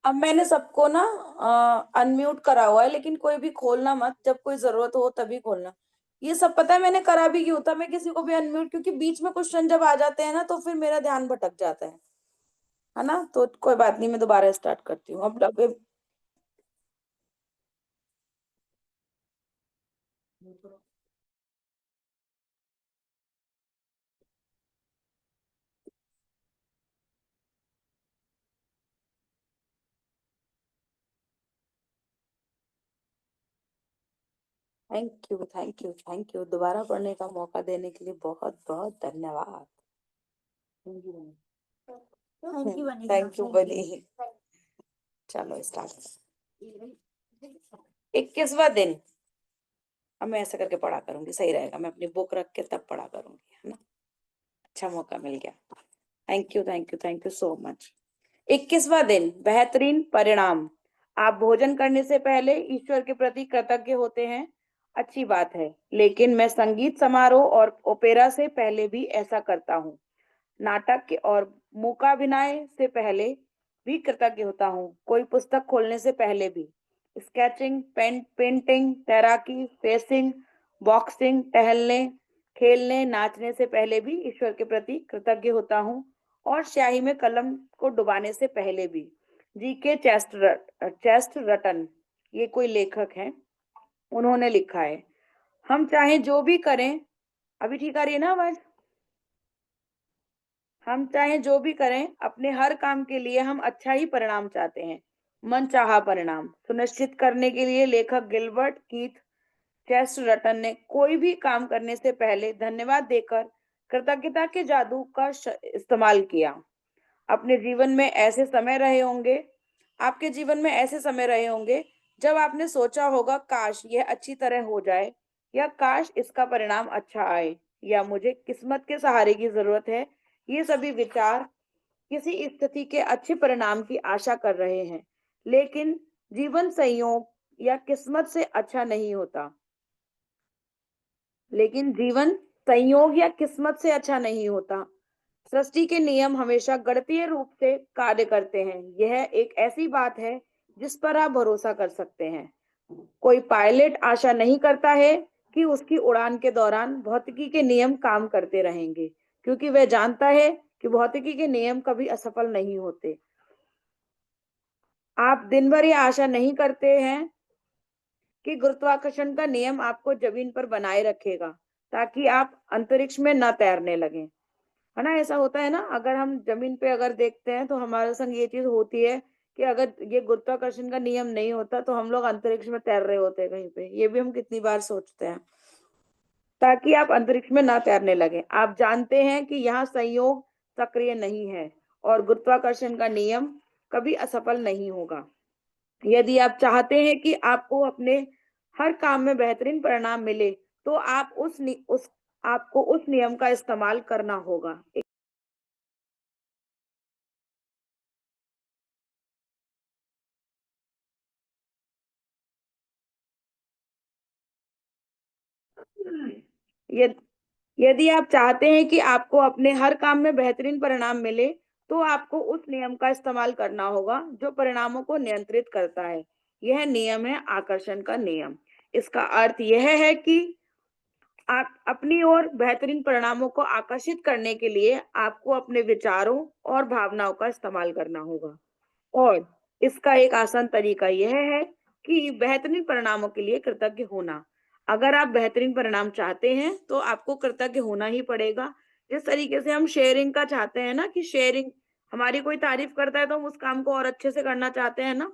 अब मैंने सबको ना अनम्यूट करा हुआ है, लेकिन कोई भी खोलना मत, जब कोई जरूरत हो तभी खोलना। ये सब पता है मैंने करा भी क्यों था, मैं किसी को भी अनम्यूट, क्योंकि बीच में क्वेश्चन जब आ जाते हैं ना तो फिर मेरा ध्यान भटक जाता है ना। तो कोई बात नहीं, मैं दोबारा स्टार्ट करती हूँ अब। Thank you, thank you, thank you, दोबारा पढ़ने का मौका देने के लिए बहुत बहुत धन्यवाद। थैंक यू बनी। चलो स्टार्ट। 21वां दिन। अब मैं ऐसा करके पढ़ा करूंगी, सही रहेगा, मैं अपनी बुक रख के तब पढ़ा करूंगी, है ना। अच्छा मौका मिल गया। Thank you, thank you, thank you so much. 21वां दिन, बेहतरीन परिणाम। आप भोजन करने से पहले ईश्वर के प्रति कृतज्ञ होते हैं। अच्छी बात है, लेकिन मैं संगीत समारोह और ओपेरा से पहले भी ऐसा करता हूँ। नाटक और मूकाभिनय से पहले भी कृतज्ञ होता हूँ। कोई पुस्तक खोलने से पहले भी। स्केचिंग, पेंटिंग, तैराकी, रेसिंग, बॉक्सिंग, टहलने, खेलने, नाचने से पहले भी ईश्वर के प्रति कृतज्ञ होता हूँ। और स्याही में कलम को डुबाने से पहले भी। जी के चेस्ट रटन, ये कोई लेखक हैं, उन्होंने लिखा है, हम चाहे जो भी करें। अभी ठीक आ रही है ना आवाज? हम चाहे जो भी करें, अपने हर काम के लिए हम अच्छा ही परिणाम चाहते हैं। मनचाहा परिणाम सुनिश्चित करने के लिए लेखक गिलबर्ट कीथ चेस्टरटन ने कोई भी काम करने से पहले धन्यवाद देकर कृतज्ञता के जादू का इस्तेमाल किया। अपने जीवन में ऐसे समय रहे होंगे आपके जीवन में ऐसे समय रहे होंगे जब आपने सोचा होगा, काश यह अच्छी तरह हो जाए, या काश इसका परिणाम अच्छा आए, या मुझे किस्मत के सहारे की जरूरत है। ये सभी विचार किसी स्थिति के अच्छे परिणाम की आशा कर रहे हैं, लेकिन जीवन संयोग या किस्मत से अच्छा नहीं होता। लेकिन जीवन संयोग या किस्मत से अच्छा नहीं होता। सृष्टि के नियम हमेशा गणितीय रूप से कार्य करते हैं। यह एक ऐसी बात है जिस पर आप भरोसा कर सकते हैं। कोई पायलट आशा नहीं करता है कि उसकी उड़ान के दौरान भौतिकी के नियम काम करते रहेंगे, क्योंकि वह जानता है कि भौतिकी के नियम कभी असफल नहीं होते। आप दिन भर ये आशा नहीं करते हैं कि गुरुत्वाकर्षण का नियम आपको जमीन पर बनाए रखेगा ताकि आप अंतरिक्ष में न तैरने लगें, है ना। ऐसा होता है ना, अगर हम जमीन पे अगर देखते हैं तो हमारे संग ये चीज होती है कि अगर ये गुरुत्वाकर्षण का नियम नहीं होता तो हम लोग अंतरिक्ष में तैर रहे होते हैं कहीं पे। ये भी हम कितनी बार सोचते हैं, ताकि आप अंतरिक्ष में ना तैरने लगे। आप जानते हैं कि यहाँ संयोग सक्रिय नहीं है और गुरुत्वाकर्षण का नियम कभी असफल नहीं होगा। यदि आप चाहते हैं कि आपको अपने हर काम में बेहतरीन परिणाम मिले, तो आपको उस नियम का इस्तेमाल करना होगा। यदि यदि आप चाहते हैं कि आपको अपने हर काम में बेहतरीन परिणाम मिले, तो आपको उस नियम का इस्तेमाल करना होगा जो परिणामों को नियंत्रित करता है। यह नियम है आकर्षण का नियम। इसका अर्थ यह है कि आप अपनी ओर बेहतरीन परिणामों को आकर्षित करने के लिए आपको अपने विचारों और भावनाओं का इस्तेमाल करना होगा। और इसका एक आसान तरीका यह है कि बेहतरीन परिणामों के लिए कृतज्ञ होना। अगर आप बेहतरीन परिणाम चाहते हैं तो आपको कृतज्ञ होना ही पड़ेगा। जिस तरीके से हम शेयरिंग का चाहते हैं ना, कि शेयरिंग, हमारी कोई तारीफ करता है तो हम उस काम को और अच्छे से करना चाहते हैं ना।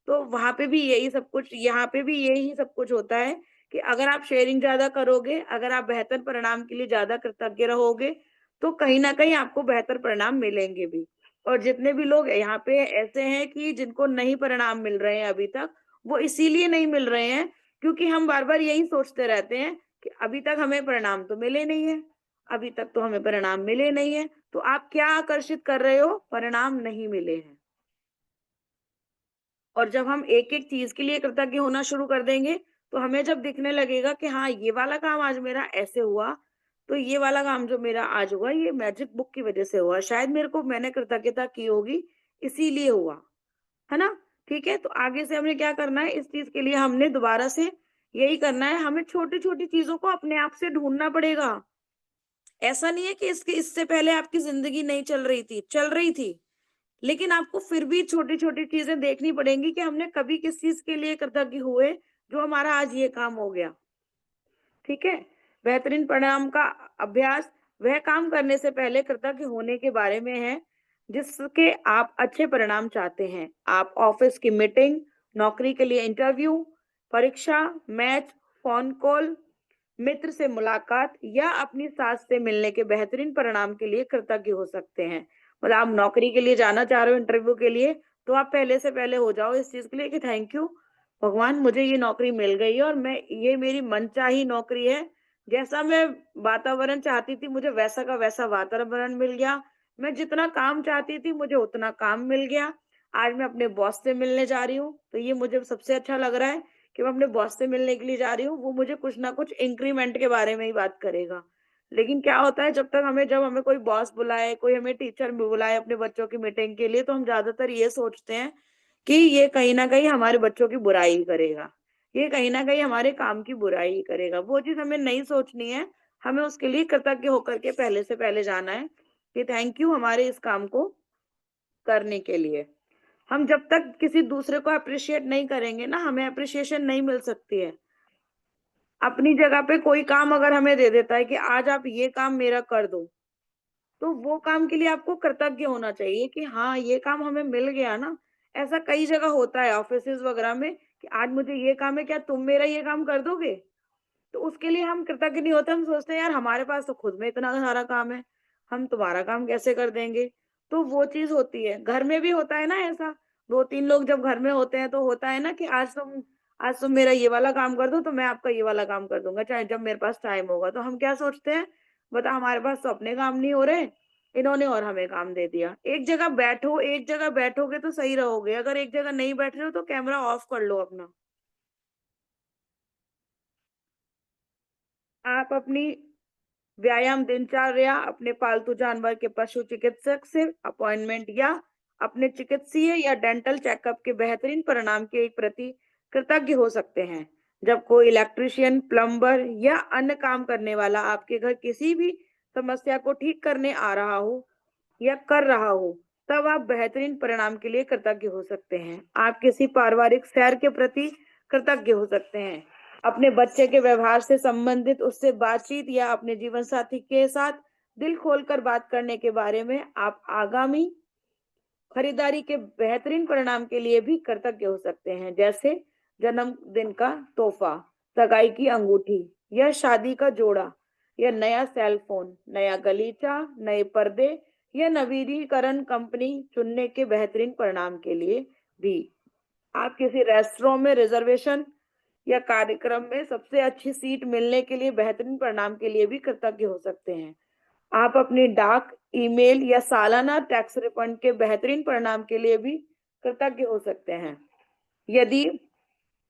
तो वहां पे भी यही सब कुछ, यहाँ पे भी यही सब कुछ होता है कि अगर आप शेयरिंग ज्यादा करोगे, अगर आप बेहतर परिणाम के लिए ज्यादा कृतज्ञ रहोगे, तो कहीं ना कहीं आपको बेहतर परिणाम मिलेंगे भी। और जितने भी लोग यहाँ पे ऐसे हैं कि जिनको नहीं परिणाम मिल रहे हैं अभी तक, वो इसीलिए नहीं मिल रहे हैं क्योंकि हम बार बार यही सोचते रहते हैं कि अभी तक हमें परिणाम तो मिले नहीं है, अभी तक तो हमें परिणाम मिले नहीं है। तो आप क्या आकर्षित कर रहे हो? परिणाम नहीं मिले हैं। और जब हम एक एक चीज के लिए कृतज्ञ होना शुरू कर देंगे, तो हमें जब दिखने लगेगा कि हाँ, ये वाला काम आज मेरा ऐसे हुआ, तो ये वाला काम जो मेरा आज हुआ, ये मैजिक बुक की वजह से हुआ। शायद मैंने कृतज्ञता की होगी, इसीलिए हुआ, है ना? ठीक है, तो आगे से हमें क्या करना है, इस चीज़ के लिए हमने दोबारा से यही करना है, हमें छोटी-छोटी चीज़ों को अपने आप से ढूँढना पड़ेगा। ऐसा नहीं है कि इससे पहले आपकी ज़िंदगी नहीं चल रही थी, लेकिन आपको फिर भी छोटी-छोटी चीज़ें देखनी पड़ेंगी कि हमने कभी किस चीज़ के लिए कृतज्ञ हुए, जो हमारा आज ये काम हो गया। ठीक है? बेहतरीन परिणाम का अभ्यास वह काम करने से पहले कृतज्ञ होने के बारे में है, जिसके आप अच्छे परिणाम चाहते हैं। आप ऑफिस की मीटिंग, नौकरी के लिए इंटरव्यू, परीक्षा, मैच, फ़ोन कॉल, मित्र से मुलाकात या अपनी सास से मिलने के बेहतरीन परिणाम के लिए कृतज्ञ हो सकते हैं। मतलब आप नौकरी के लिए जाना चाह रहे हो इंटरव्यू के लिए, तो आप पहले से पहले हो जाओ इस चीज़ के लिए कि थैंक यू भगवान, मुझे ये नौकरी मिल गई है और ये मेरी मनचाही नौकरी है। जैसा मैं वातावरण चाहती थी, मुझे वैसा का वैसा वातावरण मिल गया। मैं जितना काम चाहती थी, मुझे उतना काम मिल गया। आज मैं अपने बॉस से मिलने जा रही हूँ, तो ये मुझे सबसे अच्छा लग रहा है कि मैं अपने बॉस से मिलने के लिए जा रही हूँ, वो मुझे कुछ ना कुछ इंक्रीमेंट के बारे में ही बात करेगा। लेकिन क्या होता है, जब हमें कोई बॉस बुलाए, कोई हमें टीचर भी बुलाए अपने बच्चों की मीटिंग के लिए, तो हम ज़्यादातर ये सोचते हैं कि ये कहीं न कहीं हमारे बच्चों की बुराई ही करेगा। ये कहीं न कहीं हमारे काम की बुराई ही करेगा। वो चीज़ हमें नहीं सोचनी है, हमें उसके लिए कृतज्ञ होकर के पहले से पहले जाना है कि थैंक यू हमारे इस काम को करने के लिए। हम जब तक किसी दूसरे को एप्रिशिएट नहीं करेंगे ना, हमें एप्रिशिएशन नहीं मिल सकती है। अपनी जगह पे कोई काम अगर हमें दे देता है कि आज आप ये काम मेरा कर दो, तो वो काम के लिए आपको कृतज्ञ होना चाहिए कि हाँ, ये काम हमें मिल गया ना। ऐसा कई जगह होता है ऑफ़िसेज़ वग़ैरह में कि आज मुझे ये काम है, क्या तुम मेरा ये काम कर दोगे? तो उसके लिए हम कृतज्ञ नहीं होते, हम सोचते हैं यार हमारे पास तो खुद में इतना सारा काम है, हम तुम्हारा काम कैसे कर देंगे? तो वो चीज़ होती है। घर में भी होता है ना ऐसा, 2-3 लोग जब घर में होते हैं तो होता है ना कि आज तुम मेरा ये वाला काम कर दो, तो मैं आपका ये वाला काम कर दूँगा, चाहे जब मेरे पास टाइम होगा। तो हम क्या सोचते हैं, बता हमारे पास तो अपने काम नहीं हो रहे, इन्होंने और हमें काम दे दिया। एक जगह बैठोगे तो सही रहोगे, अगर एक जगह नहीं बैठ रहे हो तो कैमरा ऑफ कर लो अपना। आप अपनी व्यायाम दिनचर्या, अपने पालतू जानवर के पशु चिकित्सक से अपॉइंटमेंट या अपने चिकित्सीय या डेंटल चेकअप के बेहतरीन परिणाम के प्रति कृतज्ञ हो सकते हैं। जब कोई इलेक्ट्रीशियन, प्लम्बर या अन्य काम करने वाला आपके घर किसी भी समस्या को ठीक करने आ रहा हो या कर रहा हो, तब आप बेहतरीन परिणाम के लिए कृतज्ञ हो सकते हैं। आप किसी पारिवारिक सैर के प्रति कृतज्ञ हो सकते हैं। अपने बच्चे के व्यवहार से संबंधित उससे बातचीत या अपने जीवन साथी के साथ दिल खोलकर बात करने के बारे में आप आगामी खरीदारी के बेहतरीन परिणाम के लिए भी कृतज्ञ हो सकते हैं, जैसे जन्मदिन का तोहफा, सगाई की अंगूठी या शादी का जोड़ा या नया सेल फोन, नया गलीचा, नए पर्दे या नवीनीकरण कंपनी चुनने के बेहतरीन परिणाम के लिए भी। आप किसी रेस्टोरेंट में रिजर्वेशन या कार्यक्रम में सबसे अच्छी सीट मिलने के लिए बेहतरीन परिणाम के लिए भी कृतज्ञ हो सकते हैं। आप अपनी डाक, ईमेल या सालाना टैक्स रिफंड के बेहतरीन परिणाम के लिए भी कृतज्ञ हो सकते हैं। यदि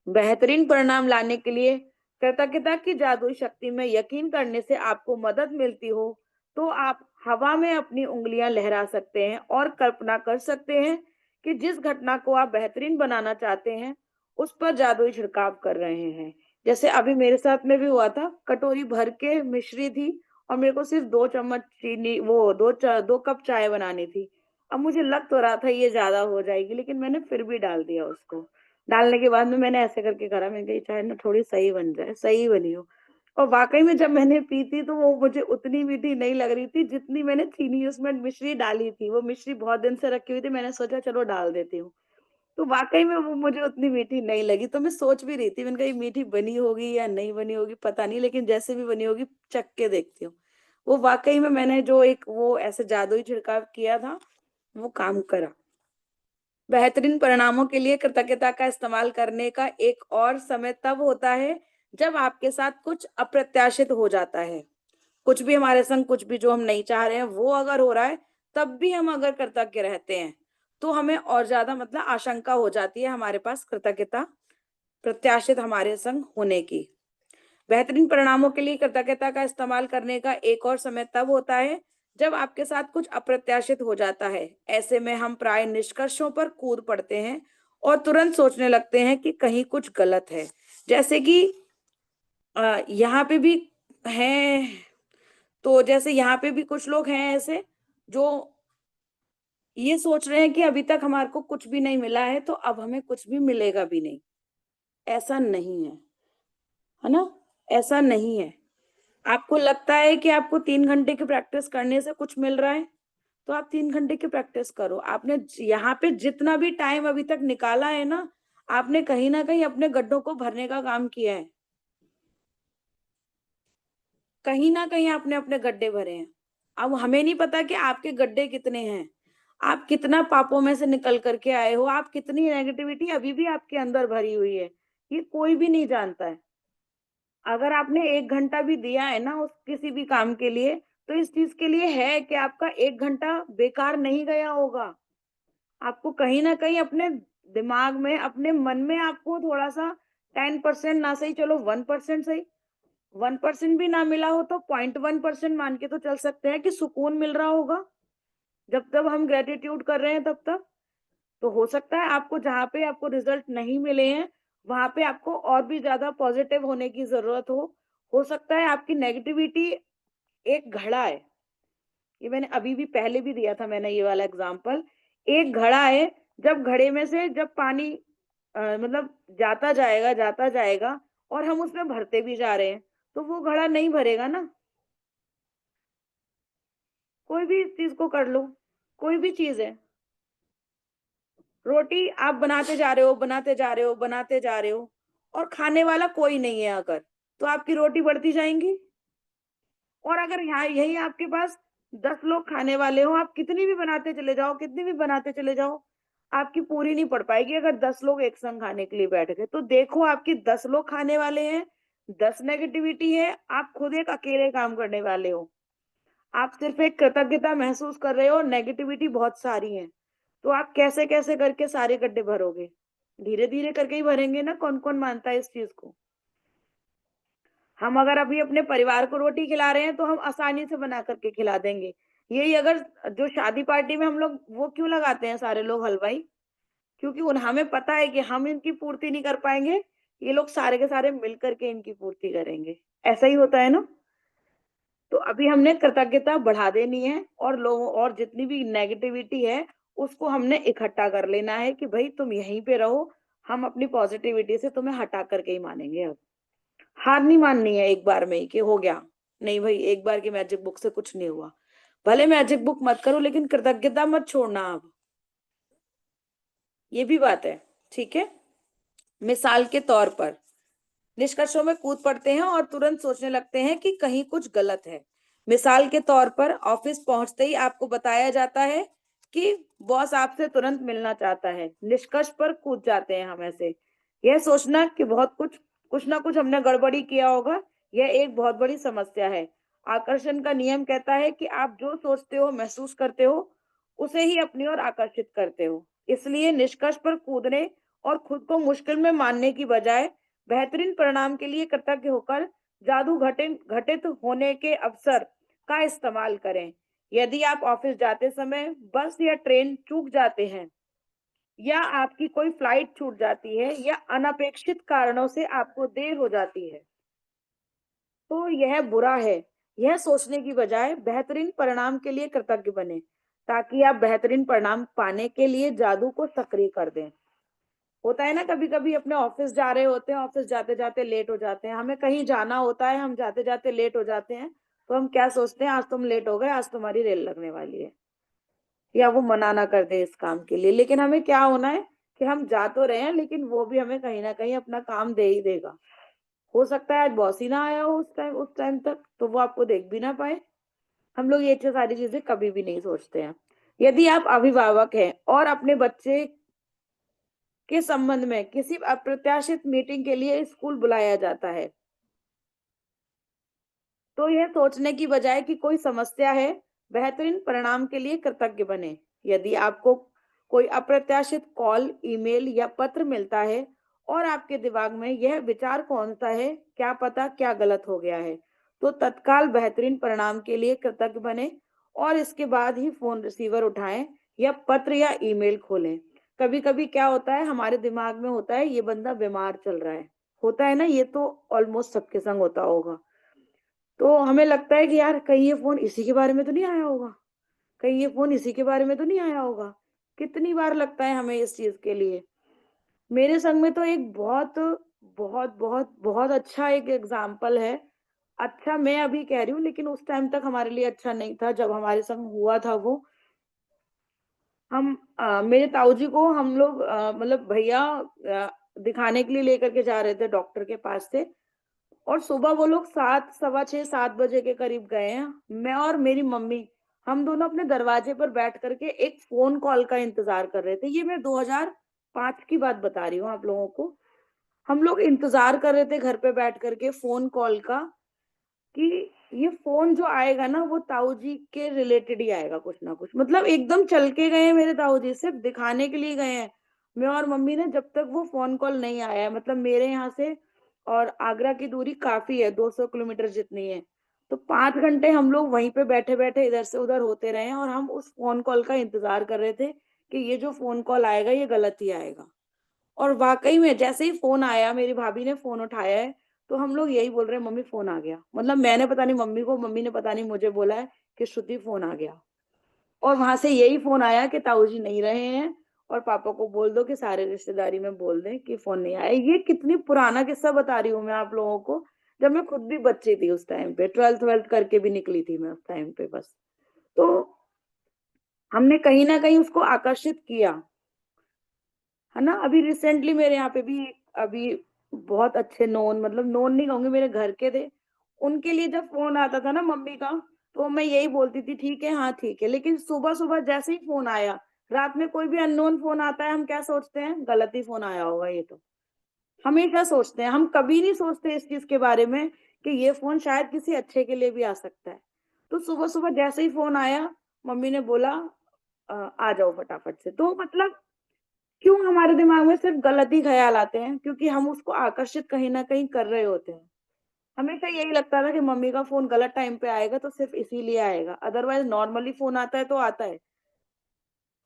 बेहतरीन परिणाम लाने के लिए कृतज्ञता की जादुई शक्ति में यकीन करने से आपको मदद मिलती हो, तो आप हवा में अपनी उँगलियां लहरा सकते हैं और कल्पना कर सकते हैं कि जिस घटना को आप बेहतरीन बनाना चाहते हैं, उस पर जादुई छिड़काव कर रहे हैं। जैसे अभी मेरे साथ में भी हुआ था, कटोरी भर के मिश्री थी और मेरे को सिर्फ 2 चम्मच चीनी वो 2 कप चाय बनानी थी। अब मुझे लग तो रहा था ये ज़्यादा हो जाएगी, लेकिन मैंने फिर भी डाल दिया उसको। डालने के बाद में मैंने ऐसे करके करा, मैंने कहा ये चाय ना थोड़ी सही बन जाए, सही बनी हो। और वाक़ई में जब मैंने पी थी तो वो मुझे उतनी मीठी नहीं लग रही थी जितनी मैंने चीनी उसमें मिश्री डाली थी। वो मिश्री बहुत दिन से रखी हुई थी, मैंने सोचा चलो डाल देती हूँ। तो वाक़ई में वो मुझे उतनी मीठी नहीं लगी, तो मैं सोच भी रही थी, मैंने कहा ये मीठी बनी होगी या नहीं बनी होगी पता नहीं, लेकिन जैसे भी बनी होगी चख के देखती हूँ। वो वाक़ई में मैंने जो एक वो ऐसे जादुई छिड़काव किया था, वो काम करा। बेहतरीन परिणामों के लिए कृतज्ञता का इस्तेमाल करने का एक और समय तब होता है, जब आपके साथ कुछ अप्रत्याशित हो जाता है। कुछ भी हमारे संग कुछ भी जो हम नहीं चाह रहे हैं, वो अगर हो रहा है, तब भी हम अगर कृतज्ञ रहते हैं, तो हमें और ज़्यादा मतलब आशंका हो जाती है हमारे पास कृतज्ञता प्रत्याशित हमारे संग होने की। बेहतरीन परिणामों के लिए कृतज्ञता का इस्तेमाल करने का एक और समय तब होता है जब आपके साथ कुछ अप्रत्याशित हो जाता है। ऐसे में हम प्राय निष्कर्षों पर कूद पड़ते हैं और तुरंत सोचने लगते हैं कि कहीं कुछ गलत है। जैसे कि यहाँ पे भी हैं, तो जैसे यहाँ पे भी कुछ लोग हैं ऐसे जो ये सोच रहे हैं कि अभी तक हमारे को कुछ भी नहीं मिला है, तो अब हमें कुछ भी मिलेगा भी नहीं। ऐसा नहीं है ना? ऐसा नहीं है। आपको लगता है कि आपको 3 घंटे की प्रैक्टिस करने से कुछ मिल रहा है, तो आप 3 घंटे की प्रैक्टिस करो। आपने यहाँ पे जितना भी टाइम अभी तक निकाला है ना, आपने कहीं न कहीं अपने गड्ढों को भरने का काम किया है। कहीं न कहीं आपने अपने गड्ढे भरे हैं। अब हमें नहीं पता कि आपके गड्ढे कितने हैं। आप कितना पापों में से निकल कर के आए हो, आप कितनी नेगेटिविटी अभी भी आपके अंदर भरी हुई है, ये कोई भी नहीं जानता है। अगर आपने 1 घंटा भी दिया है ना उस किसी भी काम के लिए, तो इस चीज़ के लिए है कि आपका 1 घंटा बेकार नहीं गया होगा। आपको कहीं न कहीं अपने दिमाग में, अपने मन में आपको थोड़ा-सा 10% ना सही, चलो 1% सही, 1% भी ना मिला हो तो 0.1% मान के तो चल सकते हैं कि सुकून मिल रहा होगा, जब तक हम ग्रैटिट्यूड कर रहे हैं तब तक। तो हो सकता है आपको जहाँ पे आपको रिज़ल्ट नहीं मिले हैं, वहाँ पे आपको और भी ज़्यादा पॉज़िटिव होने की ज़रूरत हो। हो सकता है आपकी नेगेटिविटी एक घड़ा है, ये मैंने अभी भी पहले भी दिया था मैंने ये वाला एग्ज़ाम्पल। एक घड़ा है, जब घड़े में से जब पानी मतलब जाता जाएगा और हम उसमें भरते भी जा रहे हैं, तो वो घड़ा नहीं भरेगा ना। कोई भी इस चीज़ को कर लो, कोई भी चीज़ है। रोटी आप बनाते जा रहे हो, बनाते जा रहे हो, बनाते जा रहे हो और खाने वाला कोई नहीं है अगर, तो आपकी रोटी बढ़ती जाएँगी। और अगर यहाँ यही आपके पास 10 लोग खाने वाले हों, आप कितनी भी बनाते चले जाओ, कितनी भी बनाते चले जाओ, आपकी पूरी नहीं पड़ पाएगी अगर 10 लोग एक संग खाने के लिए बैठ गए। तो देखो आपके 10 लोग खाने वाले हैं, 10 नेगेटिविटी है, आप खुद एक अकेले काम करने वाले हो। आप सिर्फ़ एक कृतज्ञता महसूस कर रहे हो और नेगेटिविटी बहुत सारी है। तो आप कैसे-कैसे करके सारे गड्ढे भरोगे? धीरे-धीरे करके ही भरेंगे ना, कौन-कौन मानता है इस चीज़ को? हम अगर अभी अपने परिवार को रोटी खिला रहे हैं, तो हम आसानी से बना कर के खिला देंगे। यही अगर जो शादी पार्टी में हम लोग वो क्यों लगाते हैं सारे लोग हलवाई? क्योंकि उन हमें पता है कि हम इनकी पूर्ति नहीं कर पाएँगे, ये लोग सारे के सारे मिल कर के इनकी पूर्ति करेंगे। ऐसा ही होता है ना? तो अभी हमने कृतज्ञता बढ़ा देनी है और लोगों और जितनी भी नेगेटिविटी है, उसको हमने इकट्ठा कर लेना है कि भई तुम यहीं पे रहो, हम अपनी पॉज़िटिविटी से तुम्हें हटा कर के ही मानेंगे अब। हार नहीं माननी है एक बार में ही कि हो गया। नहीं भई, एक बार की मैजिक बुक से कुछ नहीं हुआ। भले मैजिक बुक मत करो लेकिन कृतज्ञता मत छोड़ना आप, ये भी बात है, ठीक है? मिसाल के तौर पर निष्कर्षों में कूद पड़ते हैं और तुरंत सोचने लगते हैं कि कहीं कुछ गलत है। मिसाल के तौर पर ऑफिस पहुंचते ही आपको बताया जाता है कि बॉस आपसे तुरंत मिलना चाहता है। निष्कर्ष पर कूद जाते हैं हम ऐसे। यह सोचना कि बहुत कुछ ना कुछ हमने गड़बड़ी किया होगा, यह एक बहुत बड़ी समस्या है। आकर्षण का नियम कहता है कि आप जो सोचते हो, महसूस करते हो, उसे ही अपनी ओर आकर्षित करते हो। इसलिए निष्कर्ष पर कूदने और खुद को मुश्किल में मानने की बजाय बेहतरीन परिणाम के लिए कृतज्ञ होकर जादू घटित होने के अवसर का इस्तेमाल करें। यदि आप ऑफिस जाते समय बस या ट्रेन चूक जाते हैं या आपकी कोई फ्लाइट छूट जाती है या अनपेक्षित कारणों से आपको देर हो जाती है, तो यह बुरा है। यह सोचने की बजाय बेहतरीन परिणाम के लिए कृतज्ञ बने, ताकि आप बेहतरीन परिणाम पाने के लिए जादू को सक्रिय कर दें। होता है ना, कभी-कभी अपने ऑफिस जा रहे होते हैं, ऑफिस जाते-जाते लेट हो जाते हैं। हमें कहीं जाना होता है, हम जाते-जाते लेट हो जाते हैं, तो हम क्या सोचते हैं, आज तुम लेट हो गए, आज तुम्हारी रेल लगने वाली है, या वो मना ना कर दे इस काम के लिए। लेकिन हमें क्या होना है कि हम जा तो रहे हैं, लेकिन वो भी हमें कहीं न कहीं अपना काम दे ही देगा। हो सकता है आज बॉस ही ना आया हो उस टाइम तक, तो वो आपको देख भी ना पाए। हम लोग ये सारी चीज़ें कभी भी नहीं सोचते हैं। यदि आप अभिभावक हैं और अपने बच्चे के संबंध में किसी अप्रत्याशित मीटिंग के लिए स्कूल बुलाया जाता है, तो यह सोचने की बजाय कि कोई समस्या है, बेहतरीन परिणाम के लिए कृतज्ञ बने। यदि आपको कोई अप्रत्याशित कॉल, ईमेल या पत्र मिलता है और आपके दिमाग में यह विचार कौन सा है, क्या पता क्या गलत हो गया है। तो तत्काल बेहतरीन परिणाम के लिए कृतज्ञ बने और इसके बाद ही फोन रिसीवर उठाएं या पत्र या ईमेल खोलें। कभी कभी क्या होता है, हमारे दिमाग में होता है ये बंदा बीमार चल रहा है, होता है ना, ये तो ऑलमोस्ट सबके संग होता होगा। तो हमें लगता है कि यार कहीं ये फ़ोन इसी के बारे में तो नहीं आया होगा, कहीं ये फ़ोन इसी के बारे में तो नहीं आया होगा। कितनी बार लगता है हमें इस चीज़ के लिए। मेरे संग में तो एक बहुत अच्छा एक एग्ज़ाम्पल है। अच्छा मैं अभी कह रही हूँ, लेकिन उस टाइम तक हमारे लिए अच्छा नहीं था जब हमारे संग हुआ था वो। मेरे ताऊ जी को हम लोग मतलब भैया दिखाने के लिए लेकर के जा रहे थे डॉक्टर के पास से। और सुबह वो लोग 7 सवा 6 7 बजे के करीब गए हैं। मैं और मेरी मम्मी, हम दोनों अपने दरवाजे पर बैठ कर के एक फ़ोन कॉल का इंतज़ार कर रहे थे। ये मैं 2005 की बात बता रही हूँ आप लोगों को। हम लोग इंतज़ार कर रहे थे घर पे बैठ कर के फ़ोन कॉल का, कि ये फ़ोन जो आएगा ना वो ताऊ जी के रिलेटेड ही आएगा कुछ ना कुछ। मतलब एकदम चल के गए हैं मेरे ताऊ जी, सिर्फ़ दिखाने के लिए गए हैं। मैं और मम्मी ने, जब तक वो फ़ोन कॉल नहीं आया है, मतलब मेरे यहाँ से और आगरा की दूरी काफ़ी है, 200 किलोमीटर जितनी है। तो 5 घंटे हम लोग वहीं पे बैठे-बैठे इधर से उधर होते रहे हैं और हम उस फ़ोन कॉल का इंतज़ार कर रहे थे कि ये जो फ़ोन कॉल आएगा ये गलत ही आएगा। और वाक़ई में जैसे ही फ़ोन आया, मेरी भाभी ने फ़ोन उठाया है, तो हम लोग यही बोल रहे हैं, मम्मी फ़ोन आ गया। मतलब मैंने पता नहीं मम्मी को, मम्मी ने पता नहीं मुझे बोला है कि श्रुति फ़ोन आ गया। और वहाँ से यही फ़ोन आया कि ताऊ जी नहीं रहे हैं और पापा को बोल दो कि सारे रिश्तेदारी में बोल दें कि फ़ोन नहीं आया। ये कितनी पुराना किस्सा बता रही हूँ मैं आप लोगों को, जब मैं खुद भी बच्ची थी उस टाइम पे, 12th-12th करके भी निकली थी मैं उस टाइम पे बस। तो हमने कहीं न कहीं उसको आकर्षित किया। है ना? अभी रिसेंटली मेरे यहाँ पे भी अभी बहुत अच्छे नोन, मतलब नोन नहीं कहूँगी, मेरे घर के थे। उनके लिए जब फ़ोन आता था ना मम्मी का, तो मैं यही बोलती थी, "ठीक है, हाँ, ठीक है।" लेकिन सुबह-सुबह जैसे ही फ़ोन आया, रात में कोई भी अननोन फ़ोन आता है, हम क्या सोचते हैं? गलत ही फ़ोन आया होगा ये तो। हमेशा सोचते हैं, हम कभी नहीं सोचते इस चीज़ के बारे में कि ये फ़ोन शायद किसी अच्छे के लिए भी आ सकता है। तो सुबह-सुबह जैसे ही फ़ोन आया, मम्मी ने बोला आ जाओ फटाफट से। तो मतलब क्यों हमारे दिमाग में सिर्फ गलत ही ख़्याल आते हैं? क्योंकि हम उसको आकर्षित कहीं न कहीं कर रहे होते हैं। हमेशा यही लगता था कि मम्मी का फ़ोन गलत टाइम पे आएगा तो सिर्फ इसीलिए आएगा, अदरवाइज़ नॉर्मली फ़ोन आता है तो आता है।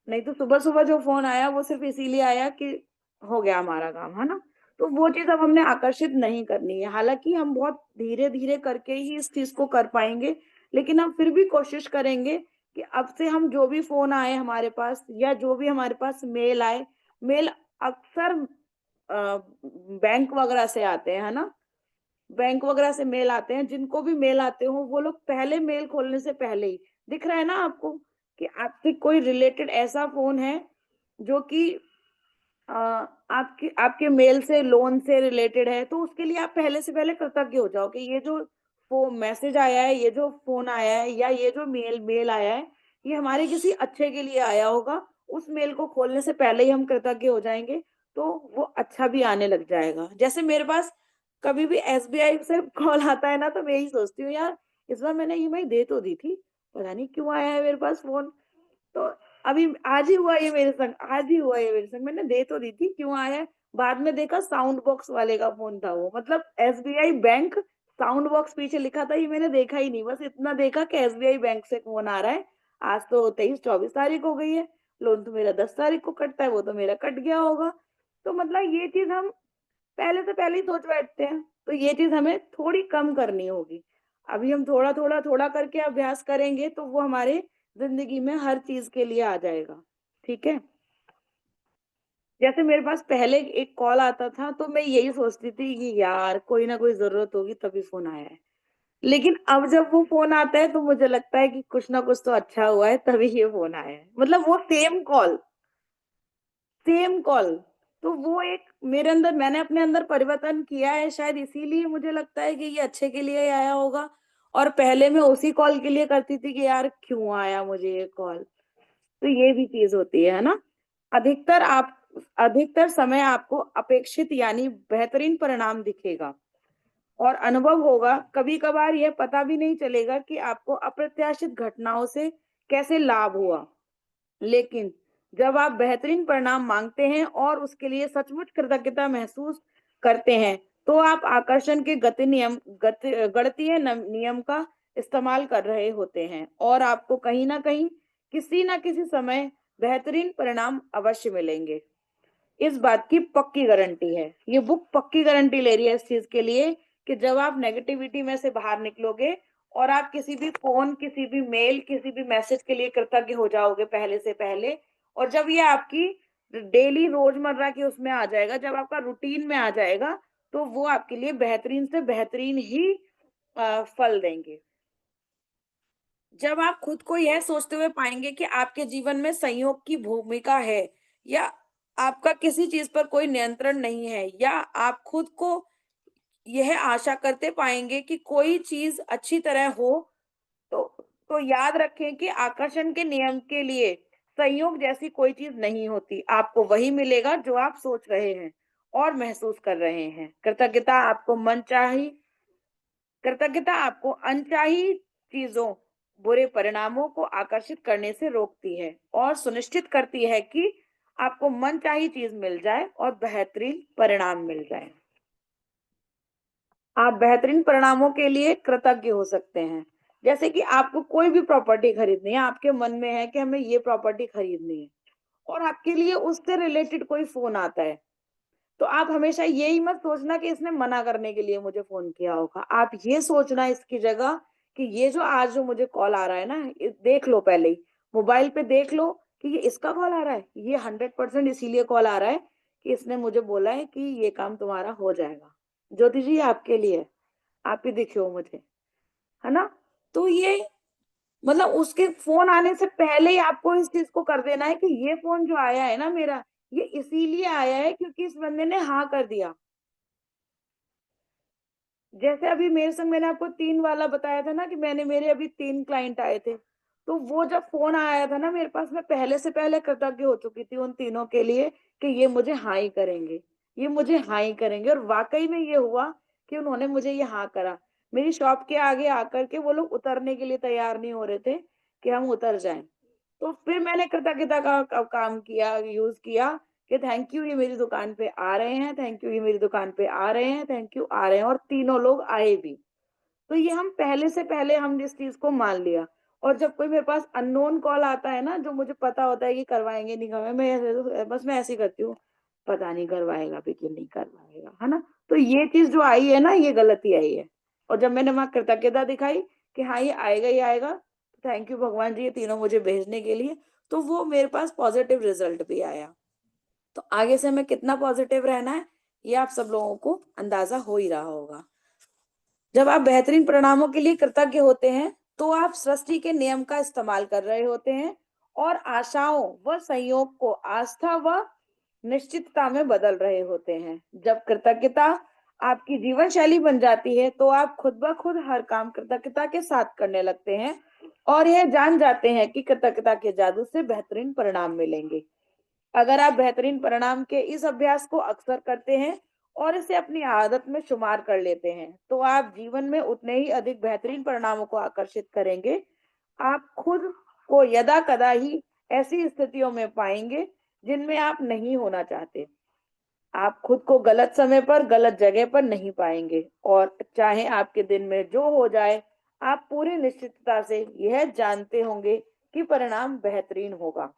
नहीं तो सुबह-सुबह जो फ़ोन आया वो सिर्फ इसीलिए आया कि हो गया हमारा काम, है ना? तो वो चीज़ अब हमने आकर्षित नहीं करनी है। हालाँकि हम बहुत धीरे-धीरे करके ही इस चीज़ को कर पाएँगे, लेकिन हम फिर भी कोशिश करेंगे कि अब से हम जो भी फ़ोन आए हमारे पास या जो भी हमारे पास मेल आए, मेल अक्सर बैंक वगैरह से आते हैं, है ना? बैंक वगैरह से मेल आते हैं, जिनको भी मेल आते हो वो लोग पहले मेल खोलने से पहले ही दिख रहा है ना आपको कि आपसे कोई रिलेटेड ऐसा फ़ोन है जो कि अ, आपके आपके मेल से, लोन से रिलेटेड है, तो उसके लिए आप पहले से पहले कृतज्ञ हो जाओ कि ये जो वो मैसेज आया है, ये जो फ़ोन आया है या ये जो मेल मेल आया है, ये हमारे किसी अच्छे के लिए आया होगा। उस मेल को खोलने से पहले ही हम कृतज्ञ हो जाएँगे, तो वो अच्छा भी आने लग जाएगा। जैसे मेरे पास कभी भी एसबीआई से कॉल आता है ना, तो मैं यही सोचती हूँ, यार इस बार मैंने ईएमआई दे तो दी थी, पता नहीं क्यों आया है मेरे पास फ़ोन। तो अभी आज ही हुआ ये मेरे संग, आज ही हुआ ये मेरे संग। मैंने दे तो दी थी, क्यों आया है? बाद में देखा साउंड बॉक्स वाले का फ़ोन था वो। मतलब एसबीआई बैंक, साउंड बॉक्स पीछे लिखा था, ये मैंने देखा ही नहीं। बस इतना देखा कि एसबीआई बैंक से फ़ोन आ रहा है। आज तो 23-24 तारीख हो गई है। लोन तो मेरा 10 तारीख को कटता है, वो तो मेरा कट गया होगा। तो मतलब ये चीज़ हम पहले से पहले ही सोच बैठते हैं। तो ये चीज़ हमें थोड़ी कम करनी होगी। अभी हम थोड़ा-थोड़ा, थोड़ा थोड़ा करके अभ्यास करेंगे तो वो हमारे ज़िंदगी में हर चीज़ के लिए आ जाएगा। ठीक है? जैसे मेरे पास पहले एक कॉल आता था तो मैं यही सोचती थी कि यार कोई ना कोई ज़रूरत होगी तभी फ़ोन आया है। लेकिन अब जब वो फ़ोन आता है तो मुझे लगता है कि कुछ ना कुछ तो अच्छा हुआ है तभी ये फ़ोन आया है। मतलब वो सेम कॉल। तो वो एक मेरे अंदर, मैंने अपने अंदर परिवर्तन किया है, शायद इसीलिए मुझे लगता है कि ये अच्छे के लिए ही आया होगा। और पहले मैं उसी कॉल के लिए करती थी कि यार क्यों आया मुझे ये कॉल? तो ये भी चीज़ होती है ना? अधिकतर आप अधिकतर समय आपको अपेक्षित यानी बेहतरीन परिणाम दिखेगा और अनुभव होगा। कभी-कभार यह पता भी नहीं चलेगा कि आपको अप्रत्याशित घटनाओं से कैसे लाभ हुआ। लेकिन जब आप बेहतरीन परिणाम मांगते हैं और उसके लिए सचमुच कृतज्ञता महसूस करते हैं, तो आप आकर्षण के गणितीय नियम का इस्तेमाल कर रहे होते हैं और आपको कहीं न कहीं, किसी न किसी समय बेहतरीन परिणाम अवश्य मिलेंगे। इस बात की पक्की गारंटी है। ये बुक पक्की गारंटी ले रही है इस चीज़ के लिए कि जब आप नेगेटिविटी में से बाहर निकलोगे और आप किसी भी फ़ोन, किसी भी मेल, किसी भी मैसेज के लिए कृतज्ञ हो जाओगे पहले से पहले, और जब ये आपकी डेली रोज़मर्रा की उसमें आ जाएगा, जब आपका रूटीन में आ जाएगा, तो वो आपके लिए बेहतरीन से बेहतरीन ही फल देंगे। जब आप खुद को यह सोचते हुए पाएँगे कि आपके जीवन में संयोग की भूमिका है, या आपका किसी चीज़ पर कोई नियंत्रण नहीं है, या आप खुद को यह आशा करते पाएँगे कि कोई चीज़ अच्छी तरह हो, तो याद रखें कि आकर्षण के नियम के लिए संयोग जैसी कोई चीज़ नहीं होती। आपको वही मिलेगा जो आप सोच रहे हैं और महसूस कर रहे हैं। कृतज्ञता आपको अनचाही चीज़ों, बुरे परिणामों को आकर्षित करने से रोकती है और सुनिश्चित करती है कि आपको मनचाही चीज़ मिल जाए और बेहतरीन परिणाम मिल जाए। आप बेहतरीन परिणामों के लिए कृतज्ञ हो सकते हैं। जैसे कि आपको कोई भी प्रॉपर्टी खरीदनी है, आपके मन में है कि हमें ये प्रॉपर्टी खरीदनी है और आपके लिए उससे रिलेटेड कोई फ़ोन आता है। तो आप हमेशा यही मत सोचना कि इसने मना करने के लिए मुझे फ़ोन किया होगा। आप ये सोचना इसकी जगह कि ये जो आज जो मुझे कॉल आ रहा है ना, देख लो पहले ही, मोबाइल पे देख लो कि ये इसका कॉल आ रहा है। ये 100% इसीलिए कॉल आ रहा है कि इसने मुझे बोला है कि ये काम तुम्हारा हो जाएगा। ज्योति जी, ये आपके लिए है, आप ही दिखे हो मुझे, है ना? तो ये मतलब उसके फ़ोन आने से पहले ही आपको इस चीज़ को कर देना है कि ये फ़ोन जो आया है ना मेरा, ये इसीलिए आया है क्योंकि इस बंदे ने हाँ कर दिया। जैसे अभी मेरे संग मैंने आपको 3 वाला बताया था ना कि मेरे अभी 3 क्लाइंट आए थे। तो वो जब फ़ोन आया था ना मेरे पास, मैं पहले से पहले कृतज्ञ हो चुकी थी उन तीनों के लिए कि ये मुझे हाँ ही करेंगे, ये मुझे हाँ ही करेंगे, और वाक़ई में ये हुआ कि उन्होंने मुझे ये हाँ करा। मेरी शॉप के आगे आकर के वो लोग उतरने के लिए तैयार नहीं हो रहे थे कि हम उतर जाएँ। तो फिर मैंने कृतज्ञता का काम किया, यूज़ किया कि थैंक यू, ये मेरी दुकान पे आ रहे हैं, थैंक यू, ये मेरी दुकान पे आ रहे हैं, थैंक यू, आ रहे हैं, और तीनों लोग आए भी। तो ये हम पहले से पहले हम इस चीज़ को मान लिया। और जब कोई मेरे पास अननोन कॉल आता है ना, जो मुझे पता होता है कि करवाएँगे, नहीं करवाएँगे, मैं ऐसे ही करती हूँ, पता नहीं करवाएगा भी कि नहीं करवाएगा, है ना? तो ये चीज़ जो आई है ना, ये गलती आई है। और जब मैंने वहाँ कृतज्ञता दिखाई कि हाँ, ये आएगा ही आएगा, थैंक यू भगवान जी, ये तीनों मुझे भेजने के लिए, तो वो मेरे पास पॉज़िटिव रिज़ल्ट भी आया। तो आगे से हमें कितना पॉज़िटिव रहना है, ये आप सब लोगों को अंदाज़ा हो ही रहा होगा। जब आप बेहतरीन परिणामों के लिए कृतज्ञ होते हैं, तो आप सृष्टि के नियम का इस्तेमाल कर रहे होते हैं और आशाओं व संयोग को आस्था व निश्चितता में बदल रहे होते हैं। जब कृतज्ञता आपकी जीवन शैली बन जाती है, तो आप खुद ब खुद हर काम कृतज्ञता के साथ करने लगते हैं और यह जान जाते हैं कि कृतज्ञता के जादू से बेहतरीन परिणाम मिलेंगे। अगर आप बेहतरीन परिणाम के इस अभ्यास को अक्सर करते हैं और इसे अपनी आदत में शुमार कर लेते हैं, तो आप जीवन में उतने ही अधिक बेहतरीन परिणामों को आकर्षित करेंगे। आप खुद को यदा-कदा ही ऐसी स्थितियों में पाएँगे, जिनमें आप नहीं होना चाहते। आप खुद को गलत समय पर, गलत जगह पर नहीं पाएँगे, और चाहे आपके दिन में जो हो जाए, आप पूरी निश्चितता से यह जानते होंगे कि परिणाम बेहतरीन होगा।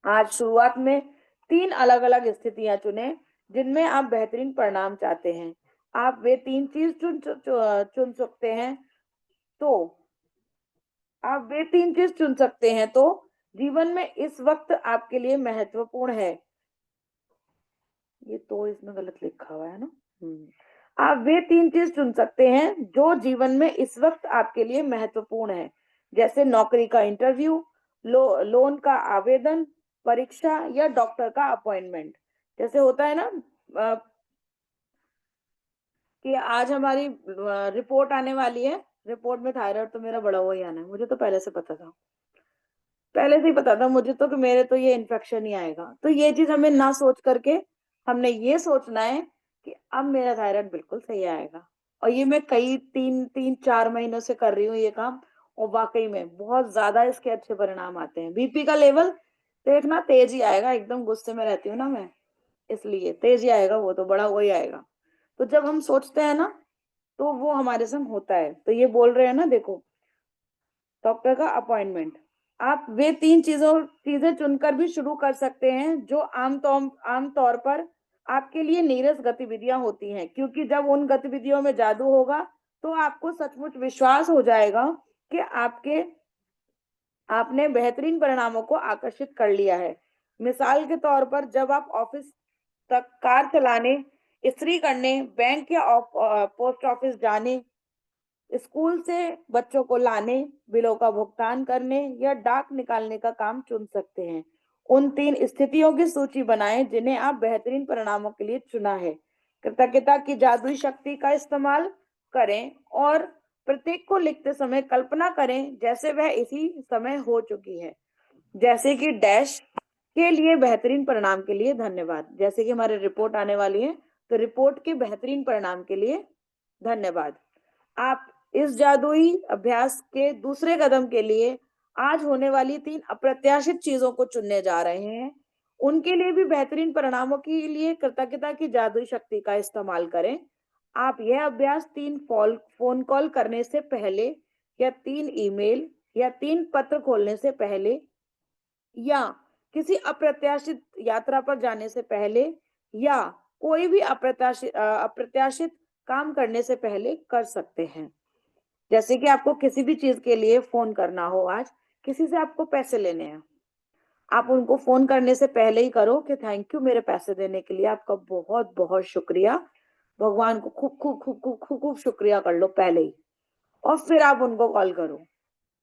आज शुरुआत में 3 अलग-अलग स्थितियाँ चुनें, जिनमें आप बेहतरीन परिणाम चाहते हैं। आप वे 3 चीज़ चुन सकते हैं, तो जीवन में इस वक़्त आपके लिए महत्वपूर्ण है। ये तो इसमें गलत लिखा हुआ है ना? हुँ। आप वे 3 चीज़ चुन सकते हैं, जो जीवन में इस वक़्त आपके लिए महत्वपूर्ण है। जैसे नौकरी का इंटरव्यू, लोन का आवेदन, परीक्षा या डॉक्टर का अपॉइंटमेंट। जैसे होता है ना अ, कि आज हमारी रिपोर्ट आने वाली है, रिपोर्ट में थायरॉइड तो मेरा बढ़ा हुआ ही आना है। मुझे तो पहले से पता था। पहले से ही पता था मुझे तो कि मेरे तो ये इन्फेक्शन ही आएगा। तो ये चीज़ हमें ना सोच करके हमने ये सोचना है कि अब मेरा थायराइड बिल्कुल सही आएगा। और ये मैं कई 3-4 महीनों से कर रही हूँ ये काम, और वाक़ई में बहुत ज़्यादा इसके अच्छे परिणाम आते हैं। बीपी का लेवल देखना तेज ही आएगा, एकदम गुस्से में रहती हूँ ना मैं, इसलिए तेज ही आएगा, वो तो बड़ा वही आएगा। तो जब हम सोचते हैं ना, तो वो हमारे संग होता है। तो ये बोल रहे हैं ना, देखो, डॉक्टर का अपॉइंटमेंट, आप वे तीन चीजें चुनकर भी शुरू कर सकते हैं जो आम तौर पर आपके लिए नीरस गतिविधियां होती हैं, क्योंकि जब उन गतिविधियों में जादू होगा तो आपको सचमुच विश्वास हो जाएगा कि आपने बेहतरीन परिणामों को आकर्षित कर लिया है। मिसाल के तौर पर, जब आप ऑफिस तक कार चलाने, इस्त्री करने, बैंक या पोस्ट ऑफिस जाने, स्कूल से बच्चों को लाने, बिलों का भुगतान करने या डाक निकालने का काम चुन सकते हैं। उन तीन स्थितियों की सूची बनाएं जिन्हें आप बेहतरीन परिणामों के लिए चुना है। कृतज्ञता की जादुई शक्ति का इस्तेमाल करें और प्रत्येक को लिखते समय कल्पना करें जैसे वह इसी समय हो चुकी है। जैसे कि डैश के लिए बेहतरीन परिणाम के लिए धन्यवाद। जैसे कि हमारी रिपोर्ट आने वाली है, तो रिपोर्ट के बेहतरीन परिणाम के लिए धन्यवाद। आप इस जादुई अभ्यास के दूसरे कदम के लिए आज होने वाली तीन अप्रत्याशित चीजों को चुनने जा रहे हैं। उनके लिए भी बेहतरीन परिणामों के लिए कृतज्ञता की जादुई शक्ति का इस्तेमाल करें। आप यह अभ्यास तीन फोन कॉल करने से पहले, या तीन ईमेल, या तीन पत्र खोलने से पहले, या किसी अप्रत्याशित यात्रा पर जाने से पहले, या कोई भी अप्रत्याशित काम करने से पहले कर सकते हैं। जैसे कि आपको किसी भी चीज के लिए फोन करना हो, आज किसी से आपको पैसे लेने हैं, आप उनको फोन करने से पहले ही करो कि थैंक यू मेरे पैसे देने के लिए, आपका बहुत बहुत शुक्रिया, भगवान को खूब खूब खूब खूब खूब खूब शुक्रिया कर लो पहले ही, और फिर आप उनको कॉल करो।